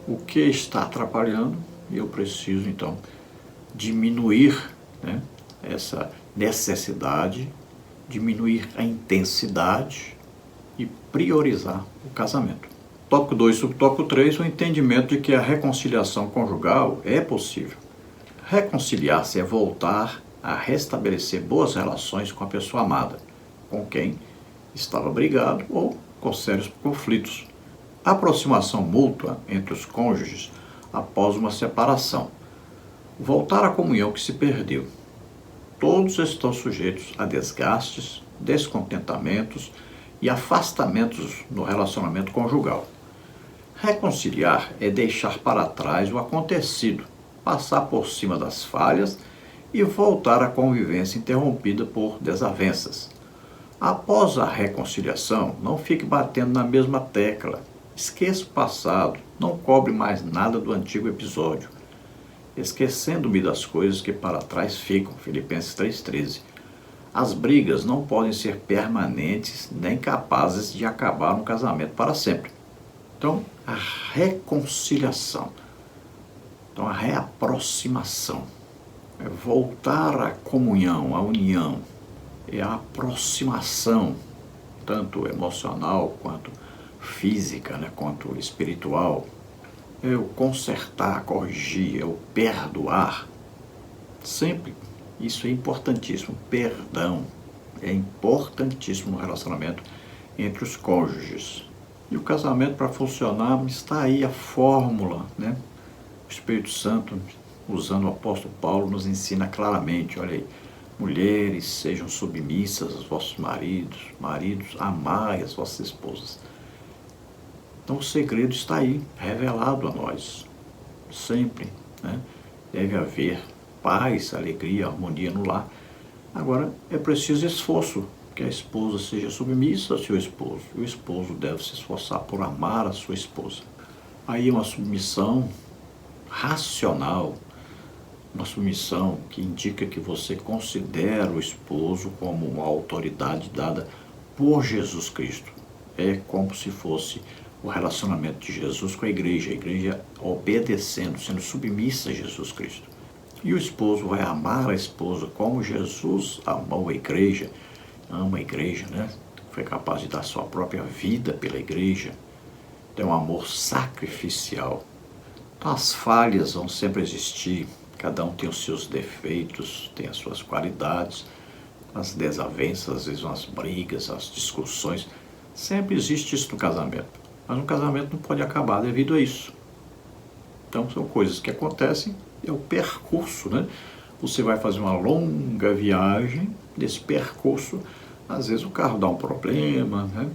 O que está atrapalhando, eu preciso então diminuir, né, essa necessidade, diminuir a intensidade e priorizar o casamento. Tópico 2, subtópico 3, o entendimento de que a reconciliação conjugal é possível. Reconciliar-se é voltar a restabelecer boas relações com a pessoa amada, com quem estava brigado ou com sérios conflitos. Aproximação mútua entre os cônjuges após uma separação. Voltar à comunhão que se perdeu. Todos estão sujeitos a desgastes, descontentamentos e afastamentos no relacionamento conjugal. Reconciliar é deixar para trás o acontecido, passar por cima das falhas e voltar à convivência interrompida por desavenças. Após a reconciliação, não fique batendo na mesma tecla. Esqueça o passado, não cobre mais nada do antigo episódio. Esquecendo-me das coisas que para trás ficam, Filipenses 3,13. As brigas não podem ser permanentes nem capazes de acabar um casamento para sempre. Então, a reconciliação, então a reaproximação, é voltar à comunhão, à união, é a aproximação, tanto emocional quanto física, né, quanto espiritual. É o consertar, corrigir, é o perdoar. Sempre, isso é importantíssimo. Perdão é importantíssimo no relacionamento entre os cônjuges. E o casamento, para funcionar, está aí a fórmula, né? O Espírito Santo usando o apóstolo Paulo, nos ensina claramente, olha aí, mulheres, sejam submissas aos vossos maridos, maridos, amai as vossas esposas. Então o segredo está aí, revelado a nós, sempre, né? Deve haver paz, alegria, harmonia no lar. Agora, é preciso esforço, que a esposa seja submissa ao seu esposo, e o esposo deve se esforçar por amar a sua esposa. Aí uma submissão racional, uma submissão que indica que você considera o esposo como uma autoridade dada por Jesus Cristo. É como se fosse o relacionamento de Jesus com a igreja obedecendo, sendo submissa a Jesus Cristo. E o esposo vai amar a esposa como Jesus amou a igreja, ama a igreja, né? Foi capaz de dar sua própria vida pela igreja. Tem um amor sacrificial. Então as falhas vão sempre existir, cada um tem os seus defeitos, tem as suas qualidades, as desavenças, às vezes as brigas, as discussões, sempre existe isso no casamento, mas um casamento não pode acabar devido a isso. Então são coisas que acontecem, é o percurso, né? Você vai fazer uma longa viagem, nesse percurso, às vezes o carro dá um problema, né?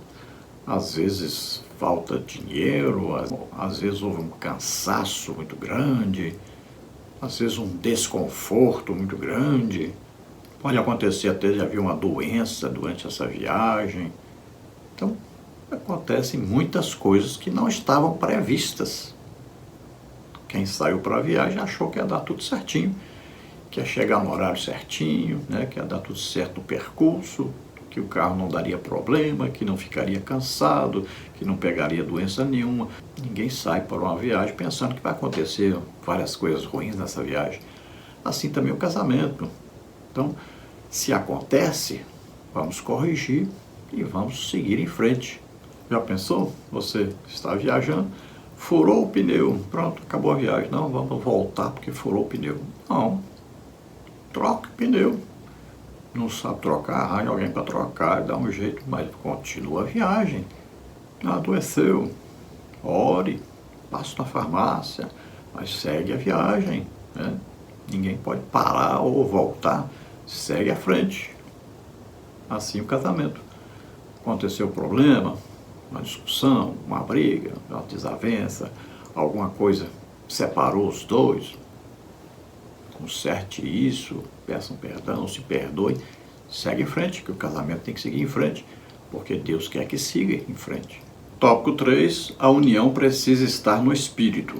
Às vezes falta dinheiro, às vezes houve um cansaço muito grande, às vezes um desconforto muito grande. Pode acontecer até de haver uma doença durante essa viagem. Então, acontecem muitas coisas que não estavam previstas. Quem saiu para a viagem achou que ia dar tudo certinho, que ia chegar no horário certinho, né? Que ia dar tudo certo no percurso, que o carro não daria problema, que não ficaria cansado, que não pegaria doença nenhuma. Ninguém sai para uma viagem pensando que vai acontecer várias coisas ruins nessa viagem. Assim também o casamento. Então, se acontece, vamos corrigir e vamos seguir em frente. Já pensou? Você está viajando, furou o pneu, pronto, acabou a viagem. Não, vamos voltar porque furou o pneu. Não, troca o pneu. Não sabe trocar, arranja alguém para trocar, dá um jeito, mas continua a viagem. Adoeceu, ore, passe na farmácia, mas segue a viagem, né? Ninguém pode parar ou voltar, segue à frente. Assim o casamento. Aconteceu problema, uma discussão, uma briga, uma desavença, alguma coisa separou os dois. Conserte isso, peçam perdão, se perdoe, segue em frente, que o casamento tem que seguir em frente, porque Deus quer que siga em frente. Tópico 3, a união precisa estar no espírito.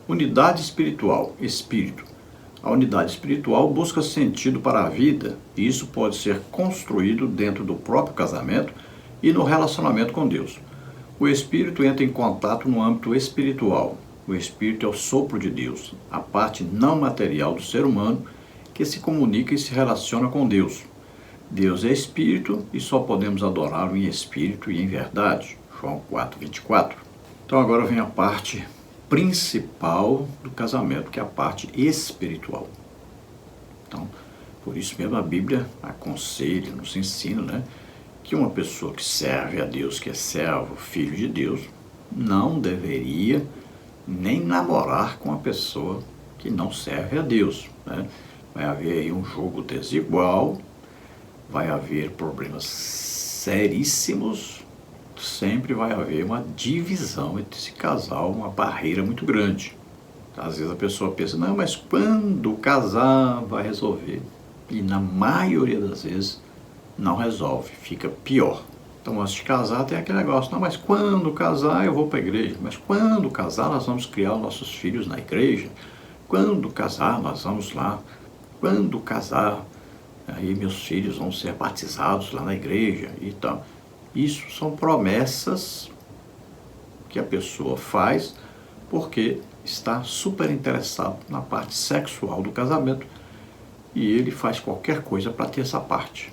Unidade espiritual, espírito. A unidade espiritual busca sentido para a vida, e isso pode ser construído dentro do próprio casamento e no relacionamento com Deus. O espírito entra em contato no âmbito espiritual. O espírito é o sopro de Deus, a parte não material do ser humano que se comunica e se relaciona com Deus. Deus é espírito e só podemos adorá-lo em espírito e em verdade. João 4:24. Então agora vem a parte principal do casamento, que é a parte espiritual. Então, por isso mesmo a Bíblia aconselha, nos ensina, né, que uma pessoa que serve a Deus, que é servo, filho de Deus, não deveria nem namorar com uma pessoa que não serve a Deus, né? Vai haver aí um jogo desigual, vai haver problemas seríssimos, sempre vai haver uma divisão entre esse casal, uma barreira muito grande. Às vezes a pessoa pensa, não, mas quando casar vai resolver. E na maioria das vezes não resolve, fica pior. Então, antes de casar, tem aquele negócio, não, mas quando casar eu vou para a igreja, mas quando casar nós vamos criar os nossos filhos na igreja, quando casar nós vamos lá, quando casar, aí meus filhos vão ser batizados lá na igreja e tal. Isso são promessas que a pessoa faz porque está super interessado na parte sexual do casamento e ele faz qualquer coisa para ter essa parte.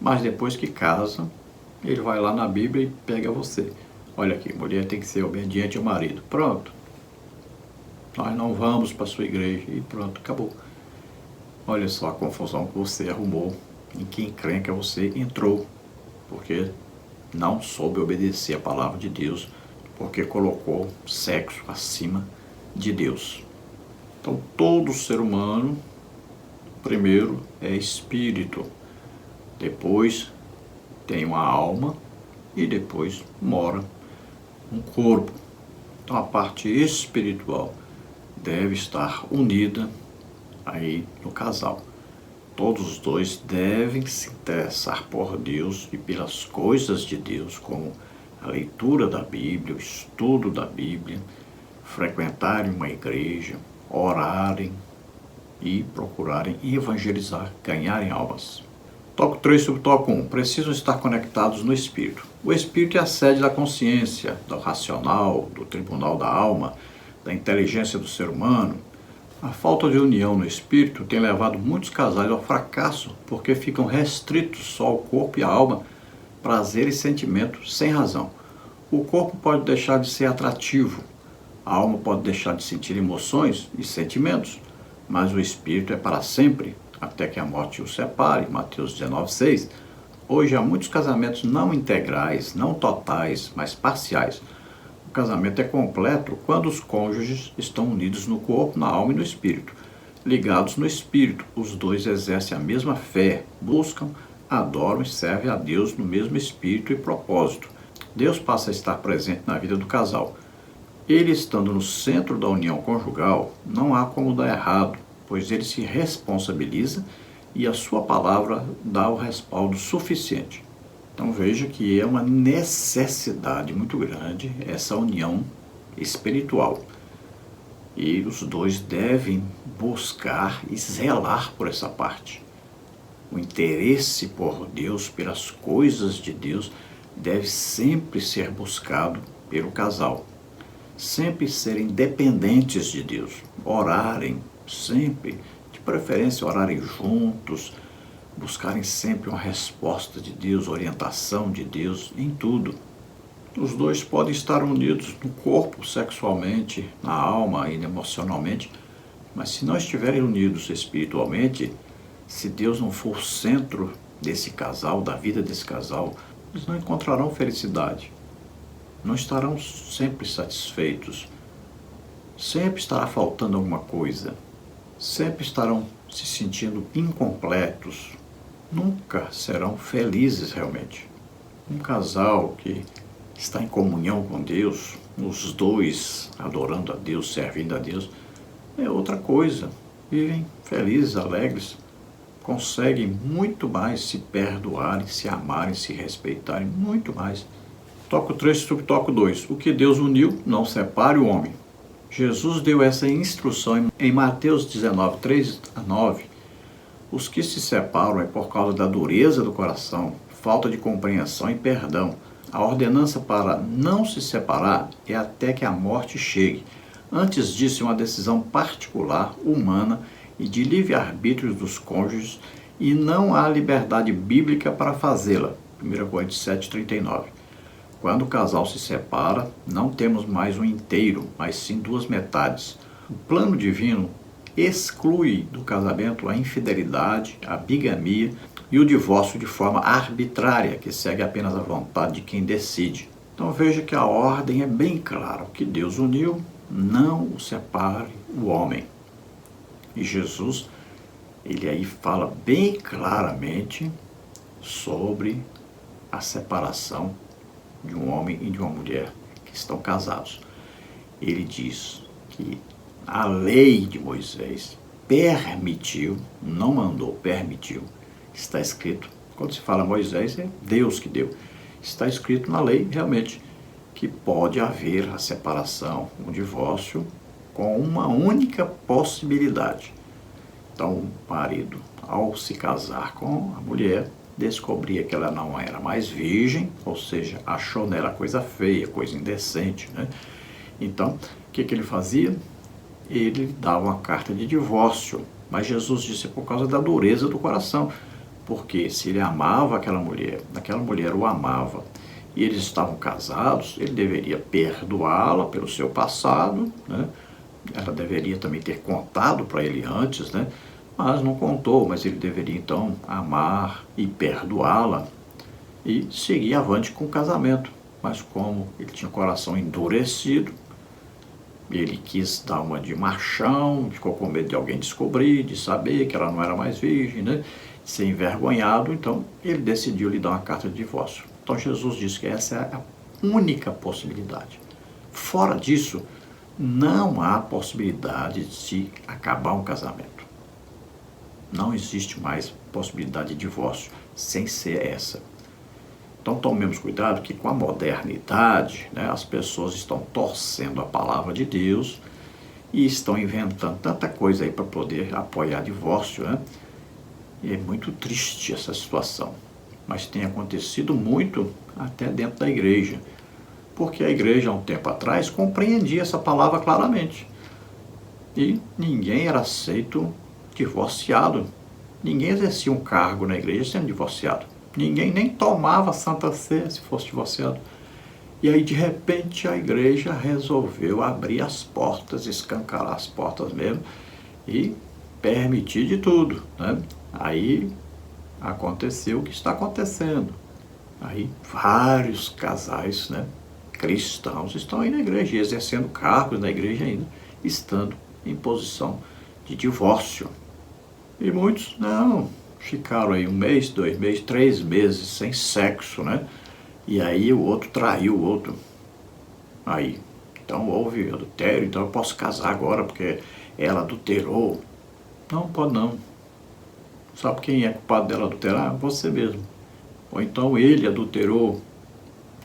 Mas depois que casa, ele vai lá na Bíblia e pega você. Olha aqui, mulher tem que ser obediente ao marido. Pronto. Nós não vamos para a sua igreja. E pronto, acabou. Olha só a confusão que você arrumou, em que encrenca você entrou. Porque não soube obedecer a palavra de Deus, porque colocou sexo acima de Deus. Então, todo ser humano, primeiro, é espírito, depois tem uma alma e depois mora um corpo. Então, a parte espiritual deve estar unida aí no casal. Todos os dois devem se interessar por Deus e pelas coisas de Deus, como a leitura da Bíblia, o estudo da Bíblia, frequentarem uma igreja, orarem e procurarem evangelizar, ganharem almas. Tópico 3 sobre tópico 1. Precisam estar conectados no Espírito. O Espírito é a sede da consciência, do racional, do tribunal da alma, da inteligência do ser humano. A falta de união no Espírito tem levado muitos casais ao fracasso, porque ficam restritos só ao corpo e à alma, prazer e sentimento sem razão. O corpo pode deixar de ser atrativo, a alma pode deixar de sentir emoções e sentimentos, mas o Espírito é para sempre, até que a morte o separe, Mateus 19,6. Hoje há muitos casamentos não integrais, não totais, mas parciais. O casamento é completo quando os cônjuges estão unidos no corpo, na alma e no espírito. Ligados no espírito, os dois exercem a mesma fé, buscam, adoram e servem a Deus no mesmo espírito e propósito. Deus passa a estar presente na vida do casal. Ele estando no centro da união conjugal, não há como dar errado, pois ele se responsabiliza e a sua palavra dá o respaldo suficiente. Então veja que é uma necessidade muito grande essa união espiritual. E os dois devem buscar e zelar por essa parte. O interesse por Deus, pelas coisas de Deus, deve sempre ser buscado pelo casal. Sempre serem dependentes de Deus, orarem sempre, de preferência orarem juntos, buscarem sempre uma resposta de Deus, orientação de Deus em tudo. Os dois podem estar unidos no corpo, sexualmente, na alma e emocionalmente, mas se não estiverem unidos espiritualmente, se Deus não for o centro desse casal, da vida desse casal, eles não encontrarão felicidade, não estarão sempre satisfeitos, sempre estará faltando alguma coisa, sempre estarão se sentindo incompletos, nunca serão felizes realmente. Um casal que está em comunhão com Deus, os dois adorando a Deus, servindo a Deus, é outra coisa. Vivem felizes, alegres, conseguem muito mais se perdoarem, se amarem, se respeitarem, muito mais. Tópico 3, subtópico 2. O que Deus uniu, não separe o homem. Jesus deu essa instrução em Mateus 19, 3 a 9. Os que se separam é por causa da dureza do coração, falta de compreensão e perdão. A ordenança para não se separar é até que a morte chegue. Antes disso, é uma decisão particular, humana e de livre-arbítrio dos cônjuges, e não há liberdade bíblica para fazê-la. 1 Coríntios 7, 39. Quando o casal se separa, não temos mais um inteiro, mas sim duas metades. O plano divino exclui do casamento a infidelidade, a bigamia e o divórcio de forma arbitrária, que segue apenas a vontade de quem decide. Então veja que a ordem é bem clara. O que Deus uniu, não o separe o homem. E Jesus, ele aí fala bem claramente sobre a separação de um homem e de uma mulher que estão casados. Ele diz que a lei de Moisés permitiu, não mandou, permitiu. Está escrito, quando se fala Moisés, é Deus que deu. Está escrito na lei, realmente, que pode haver a separação, o divórcio, com uma única possibilidade. Então, o marido, ao se casar com a mulher, descobria que ela não era mais virgem, ou seja, achou nela coisa feia, coisa indecente, né? Então, o que ele fazia? Ele dava uma carta de divórcio, mas Jesus disse por causa da dureza do coração, porque se ele amava aquela mulher o amava, e eles estavam casados, ele deveria perdoá-la pelo seu passado, né? Ela deveria também ter contado para ele antes, né? Mas não contou, mas ele deveria então amar e perdoá-la e seguir avante com o casamento. Mas como ele tinha o coração endurecido, Ele quis dar uma de machão, ficou com medo de alguém descobrir, de saber que ela não era mais virgem, né? Ser envergonhado, então ele decidiu lhe dar uma carta de divórcio. Então Jesus disse que essa é a única possibilidade. Fora disso, não há possibilidade de se acabar um casamento. Não existe mais possibilidade de divórcio sem ser essa. Então tomemos cuidado que com a modernidade, né, as pessoas estão torcendo a palavra de Deus e estão inventando tanta coisa aí para poder apoiar divórcio, né? E é muito triste essa situação. Mas tem acontecido muito até dentro da igreja. Porque a igreja, há um tempo atrás, compreendia essa palavra claramente. E ninguém era aceito divorciado. Ninguém exercia um cargo na igreja sendo divorciado. Ninguém nem tomava Santa Ceia se fosse divorciado. E aí, de repente, a igreja resolveu abrir as portas, escancarar as portas mesmo e permitir de tudo, né? Aí aconteceu o que está acontecendo. Aí vários casais, né, cristãos estão aí na igreja, exercendo cargos na igreja ainda, estando em posição de divórcio. E muitos não, ficaram aí 1 mês, 2 meses, 3 meses sem sexo, né? E aí o outro traiu o outro. Aí, então houve adultério, então eu posso casar agora porque ela adulterou. Não, pode não. Sabe quem é culpado dela adulterar? Você mesmo. Ou então ele adulterou.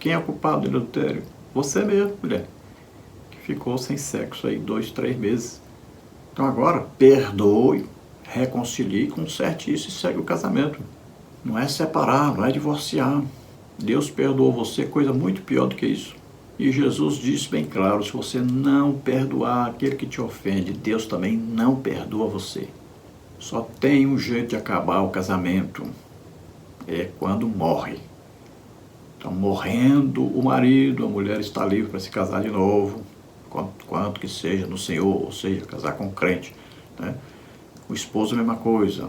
Quem é culpado dele adultério? Você mesmo, mulher. Que ficou sem sexo aí 2, 3 meses. Então agora, perdoe, reconcilie, conserte isso e segue o casamento. Não é separar, não é divorciar. Deus perdoou você, coisa muito pior do que isso. E Jesus disse bem claro, se você não perdoar aquele que te ofende, Deus também não perdoa você. Só tem um jeito de acabar o casamento, é quando morre. Então, morrendo o marido, a mulher está livre para se casar de novo, quanto que seja no Senhor, ou seja, casar com crente, né? O esposo é a mesma coisa.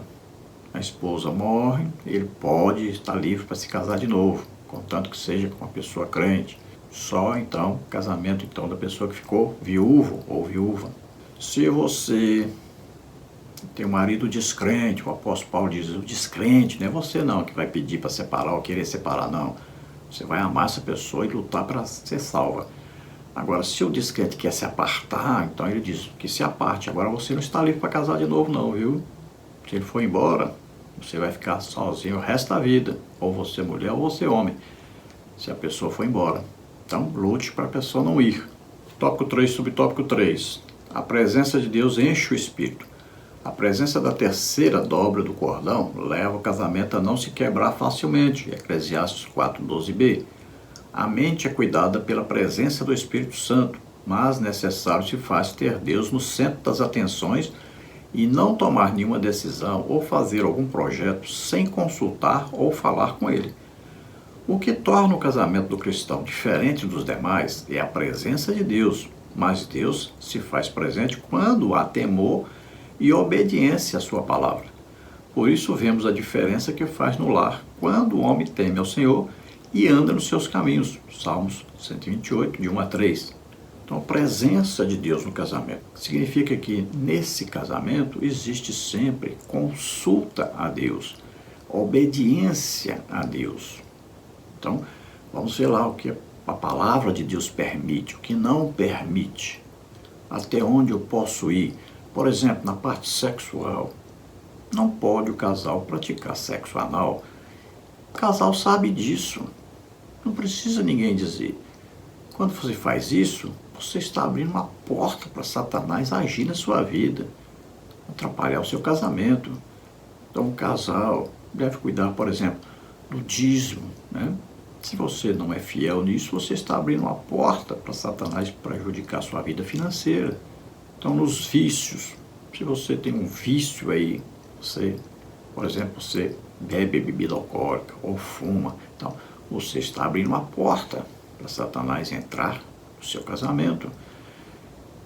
A esposa morre, ele pode estar livre para se casar de novo, contanto que seja com uma pessoa crente. Só então, casamento então da pessoa que ficou viúvo ou viúva. Se você tem um marido descrente, o apóstolo Paulo diz, o descrente, não é você não que vai pedir para separar ou querer separar, não. Você vai amar essa pessoa e lutar para ser salva. Agora, se o descrente quer se apartar, então ele diz que se aparte. Agora você não está livre para casar de novo não, viu? Se ele for embora, você vai ficar sozinho o resto da vida. Ou você mulher ou você homem. Se a pessoa for embora. Então, lute para a pessoa não ir. Tópico 3, subtópico 3. A presença de Deus enche o espírito. A presença da terceira dobra do cordão leva o casamento a não se quebrar facilmente. Eclesiastes 4:12b. A mente é cuidada pela presença do Espírito Santo, mas necessário se faz ter Deus no centro das atenções e não tomar nenhuma decisão ou fazer algum projeto sem consultar ou falar com Ele. O que torna o casamento do cristão diferente dos demais é a presença de Deus, mas Deus se faz presente quando há temor e obediência à sua palavra. Por isso vemos a diferença que faz no lar, quando o homem teme ao Senhor e anda nos seus caminhos. Salmos 128, de 1 a 3. Então, a presença de Deus no casamento significa que nesse casamento existe sempre consulta a Deus, obediência a Deus. Então, vamos ver lá o que a palavra de Deus permite, o que não permite, até onde eu posso ir. Por exemplo, na parte sexual, não pode o casal praticar sexo anal. O casal sabe disso, não precisa ninguém dizer. Quando você faz isso, você está abrindo uma porta para Satanás agir na sua vida, atrapalhar o seu casamento. Então, o casal deve cuidar, por exemplo, do dízimo, né? Se você não é fiel nisso, você está abrindo uma porta para Satanás prejudicar a sua vida financeira. Então, nos vícios, se você tem um vício aí, você, por exemplo, você bebe bebida alcoólica ou fuma, então você está abrindo uma porta para Satanás entrar no seu casamento.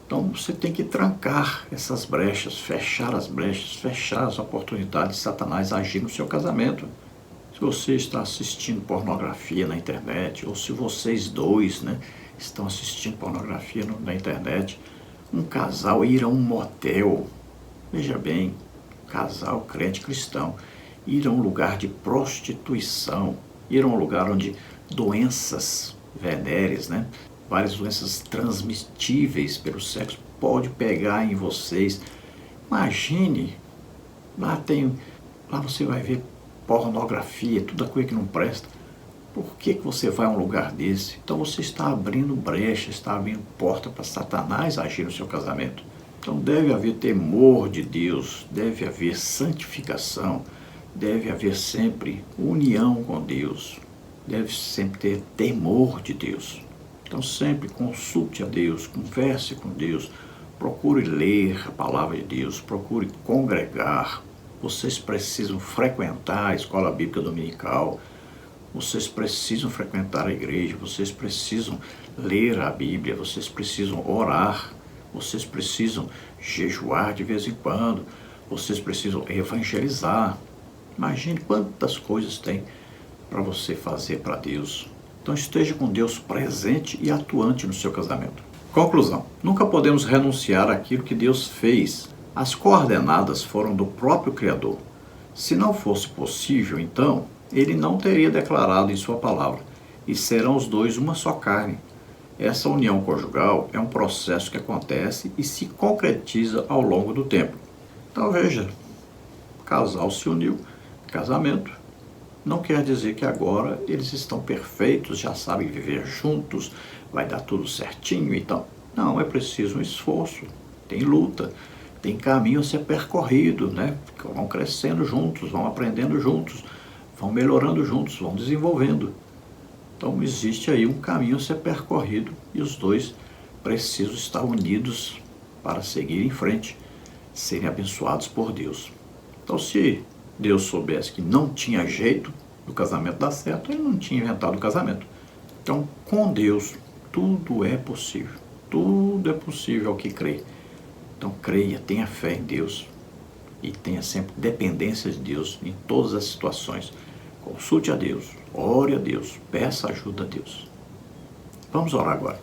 Então você tem que trancar essas brechas, fechar as oportunidades de Satanás agir no seu casamento. Se você está assistindo pornografia na internet, ou se vocês dois, né, estão assistindo pornografia na internet, um casal ir a um motel. Veja bem, casal crente cristão, ir a um lugar de prostituição, ir a um lugar onde doenças venéreas, né? Várias doenças transmitíveis pelo sexo pode pegar em vocês. Imagine, lá você vai ver pornografia, toda coisa que não presta. Por que você vai a um lugar desse? Então você está abrindo brecha, está abrindo porta para Satanás agir no seu casamento. Então deve haver temor de Deus, deve haver santificação, deve haver sempre união com Deus, deve sempre ter temor de Deus. Então sempre consulte a Deus, converse com Deus, procure ler a palavra de Deus, procure congregar. Vocês precisam frequentar a escola bíblica dominical, vocês precisam frequentar a igreja, vocês precisam ler a Bíblia, vocês precisam orar, vocês precisam jejuar de vez em quando, vocês precisam evangelizar. Imagine quantas coisas tem para você fazer para Deus. Então esteja com Deus presente e atuante no seu casamento. Conclusão: nunca podemos renunciar àquilo que Deus fez. As coordenadas foram do próprio Criador. Se não fosse possível, então, ele não teria declarado em sua palavra: e serão os dois uma só carne. Essa união conjugal é um processo que acontece e se concretiza ao longo do tempo. Então veja, o casal se uniu, casamento, não quer dizer que agora eles estão perfeitos, já sabem viver juntos, vai dar tudo certinho, então. Não, é preciso um esforço, tem luta, tem caminho a ser percorrido, né? Vão crescendo juntos, vão aprendendo juntos, vão melhorando juntos, vão desenvolvendo. Então existe aí um caminho a ser percorrido e os dois precisam estar unidos para seguir em frente, serem abençoados por Deus. Então se Deus soubesse que não tinha jeito do casamento dar certo, ele não tinha inventado o casamento. Então com Deus tudo é possível. Tudo é possível ao que crê. Então creia, tenha fé em Deus e tenha sempre dependência de Deus em todas as situações. Consulte a Deus, ore a Deus, peça ajuda a Deus. Vamos orar agora.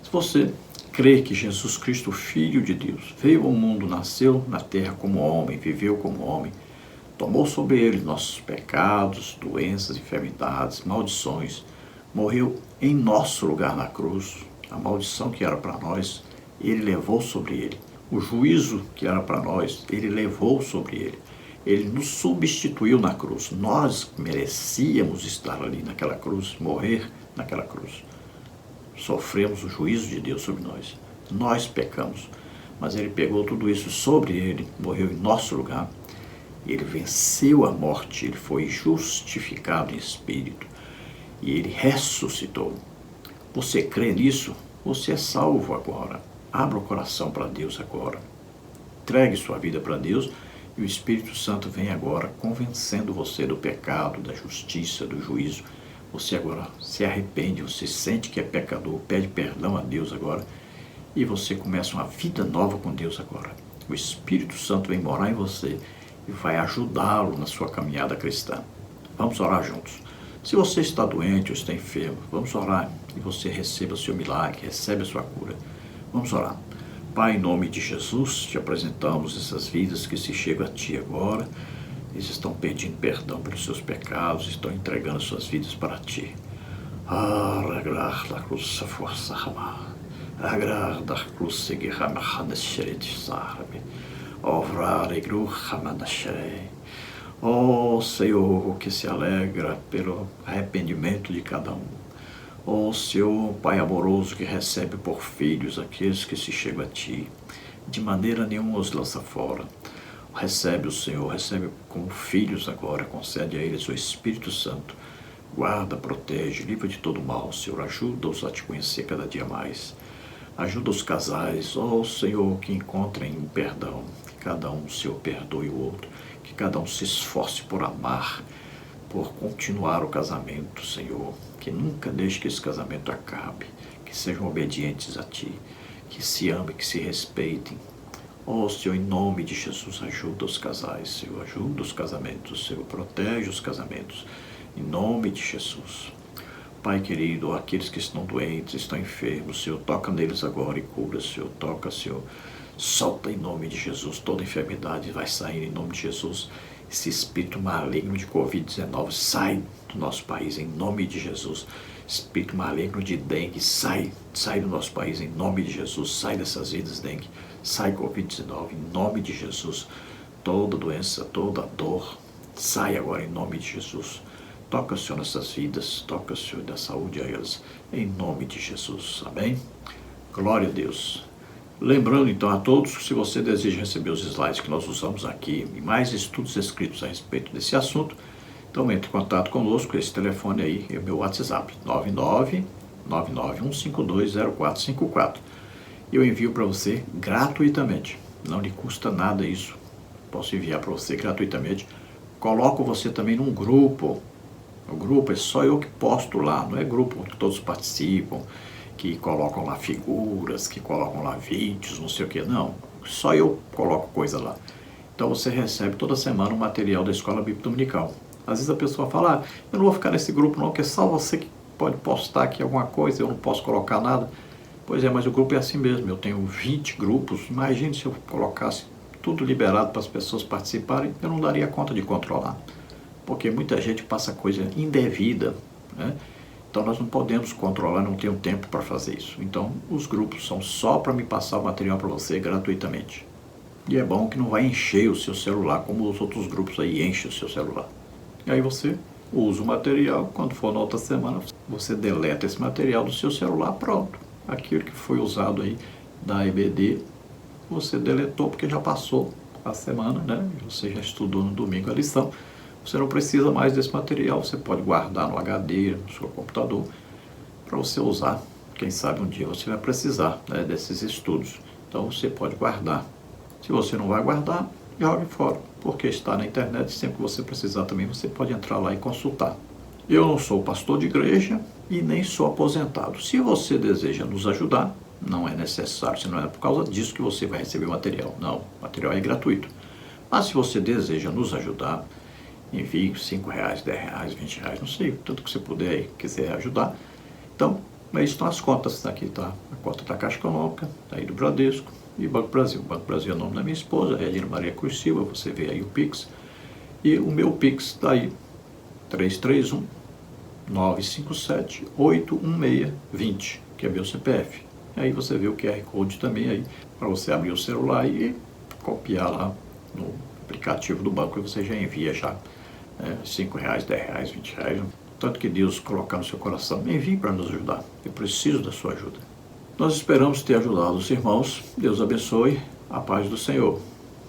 Se você crê que Jesus Cristo, Filho de Deus, veio ao mundo, nasceu na terra como homem, viveu como homem, tomou sobre ele nossos pecados, doenças, enfermidades, maldições, morreu em nosso lugar na cruz, a maldição que era para nós, ele levou sobre ele. O juízo que era para nós, ele levou sobre ele. Ele nos substituiu na cruz. Nós merecíamos estar ali naquela cruz, morrer naquela cruz. Sofremos o juízo de Deus sobre nós. Nós pecamos, mas ele pegou tudo isso sobre ele, morreu em nosso lugar. Ele venceu a morte, ele foi justificado em espírito e ele ressuscitou. Você crê nisso? Você é salvo agora. Abra o coração para Deus agora. Entregue sua vida para Deus e o Espírito Santo vem agora convencendo você do pecado, da justiça, do juízo. Você agora se arrepende, você sente que é pecador, pede perdão a Deus agora e você começa uma vida nova com Deus agora. O Espírito Santo vem morar em você e vai ajudá-lo na sua caminhada cristã. Vamos orar juntos. Se você está doente ou está enfermo, vamos orar e você receba o seu milagre, recebe a sua cura. Vamos orar. Pai, em nome de Jesus, te apresentamos essas vidas que se chegam a Ti agora. Eles estão pedindo perdão pelos seus pecados, estão entregando suas vidas para Ti. Agrar da cruz força ramar. Agrar da cruz seguir Ovrar e gru ramanashrei. Ó Senhor, que se alegra pelo arrependimento de cada um. Ó Senhor, Pai amoroso, que recebe por filhos aqueles que se chegam a Ti. De maneira nenhuma os lança fora. Recebe o Senhor, recebe como filhos agora, concede a eles o Espírito Santo. Guarda, protege, livra de todo mal, Senhor. Ajuda-os a Te conhecer cada dia mais. Ajuda os casais, ó Senhor, que encontrem um perdão. Que cada um, Senhor, perdoe o outro. Que cada um se esforce por amar, por continuar o casamento, Senhor. Que nunca deixe que esse casamento acabe. Que sejam obedientes a Ti. Que se amem, que se respeitem. Ó Senhor, em nome de Jesus, ajuda os casais, Senhor. Ajuda os casamentos, Senhor. Protege os casamentos. Em nome de Jesus. Pai querido, aqueles que estão doentes, estão enfermos, Senhor, toca neles agora e cura, Senhor, toca, Senhor. Solta em nome de Jesus, toda enfermidade vai sair em nome de Jesus. Esse espírito maligno de Covid-19 sai do nosso país em nome de Jesus. Espírito maligno de dengue, sai do nosso país em nome de Jesus. Sai dessas vidas, dengue. Sai Covid-19 em nome de Jesus. Toda doença, toda dor, sai agora em nome de Jesus. Toca, Senhor, nessas vidas. Toca, Senhor, da saúde a elas em nome de Jesus. Amém? Glória a Deus. Lembrando então a todos que se você deseja receber os slides que nós usamos aqui e mais estudos escritos a respeito desse assunto, então entre em contato conosco, esse telefone aí é o meu WhatsApp, 991520454. Eu envio para você gratuitamente, não lhe custa nada isso, posso enviar para você gratuitamente. Coloco você também num grupo, o grupo é só eu que posto lá, não é grupo que todos participam, que colocam lá figuras, que colocam lá vídeos, não sei o que, não. Só eu coloco coisa lá. Então você recebe toda semana um material da Escola Bíblica Dominical. Às vezes a pessoa fala, eu não vou ficar nesse grupo não, porque é só você que pode postar aqui alguma coisa, eu não posso colocar nada. Pois é, mas o grupo é assim mesmo, eu tenho 20 grupos, imagine se eu colocasse tudo liberado para as pessoas participarem, eu não daria conta de controlar. Porque muita gente passa coisa indevida, né? Então nós não podemos controlar, não tenho tempo para fazer isso. Então os grupos são só para me passar o material para você gratuitamente. E é bom que não vai encher o seu celular, como os outros grupos aí enchem o seu celular. E aí você usa o material, quando for na outra semana, você deleta esse material do seu celular, pronto. Aquilo que foi usado aí da EBD, você deletou porque já passou a semana, né? Você já estudou no domingo a lição. Você não precisa mais desse material, você pode guardar no HD, no seu computador, para você usar. Quem sabe um dia você vai precisar, né, desses estudos. Então você pode guardar. Se você não vai guardar, jogue fora, porque está na internet, sempre que você precisar também, você pode entrar lá e consultar. Eu não sou pastor de igreja e nem sou aposentado. Se você deseja nos ajudar, não é necessário, se não é por causa disso que você vai receber o material. Não, o material é gratuito. Mas se você deseja nos ajudar, envie R$5, R$10, R$20, não sei, tanto que você puder aí, quiser ajudar. Então, aí estão as contas, aqui está a conta da Caixa Econômica, aí do Bradesco e Banco Brasil. Banco Brasil é o nome da minha esposa, é Edina Maria Cruz Silva, você vê aí o Pix. E o meu Pix está aí, 331-957-816-20, que é meu CPF. E aí você vê o QR Code também aí, para você abrir o celular e copiar lá no aplicativo do banco e você já envia já R$5, R$10, R$20, tanto que Deus colocar no seu coração, envie para nos ajudar, eu preciso da sua ajuda. Nós esperamos ter ajudado os irmãos, Deus abençoe, a paz do Senhor.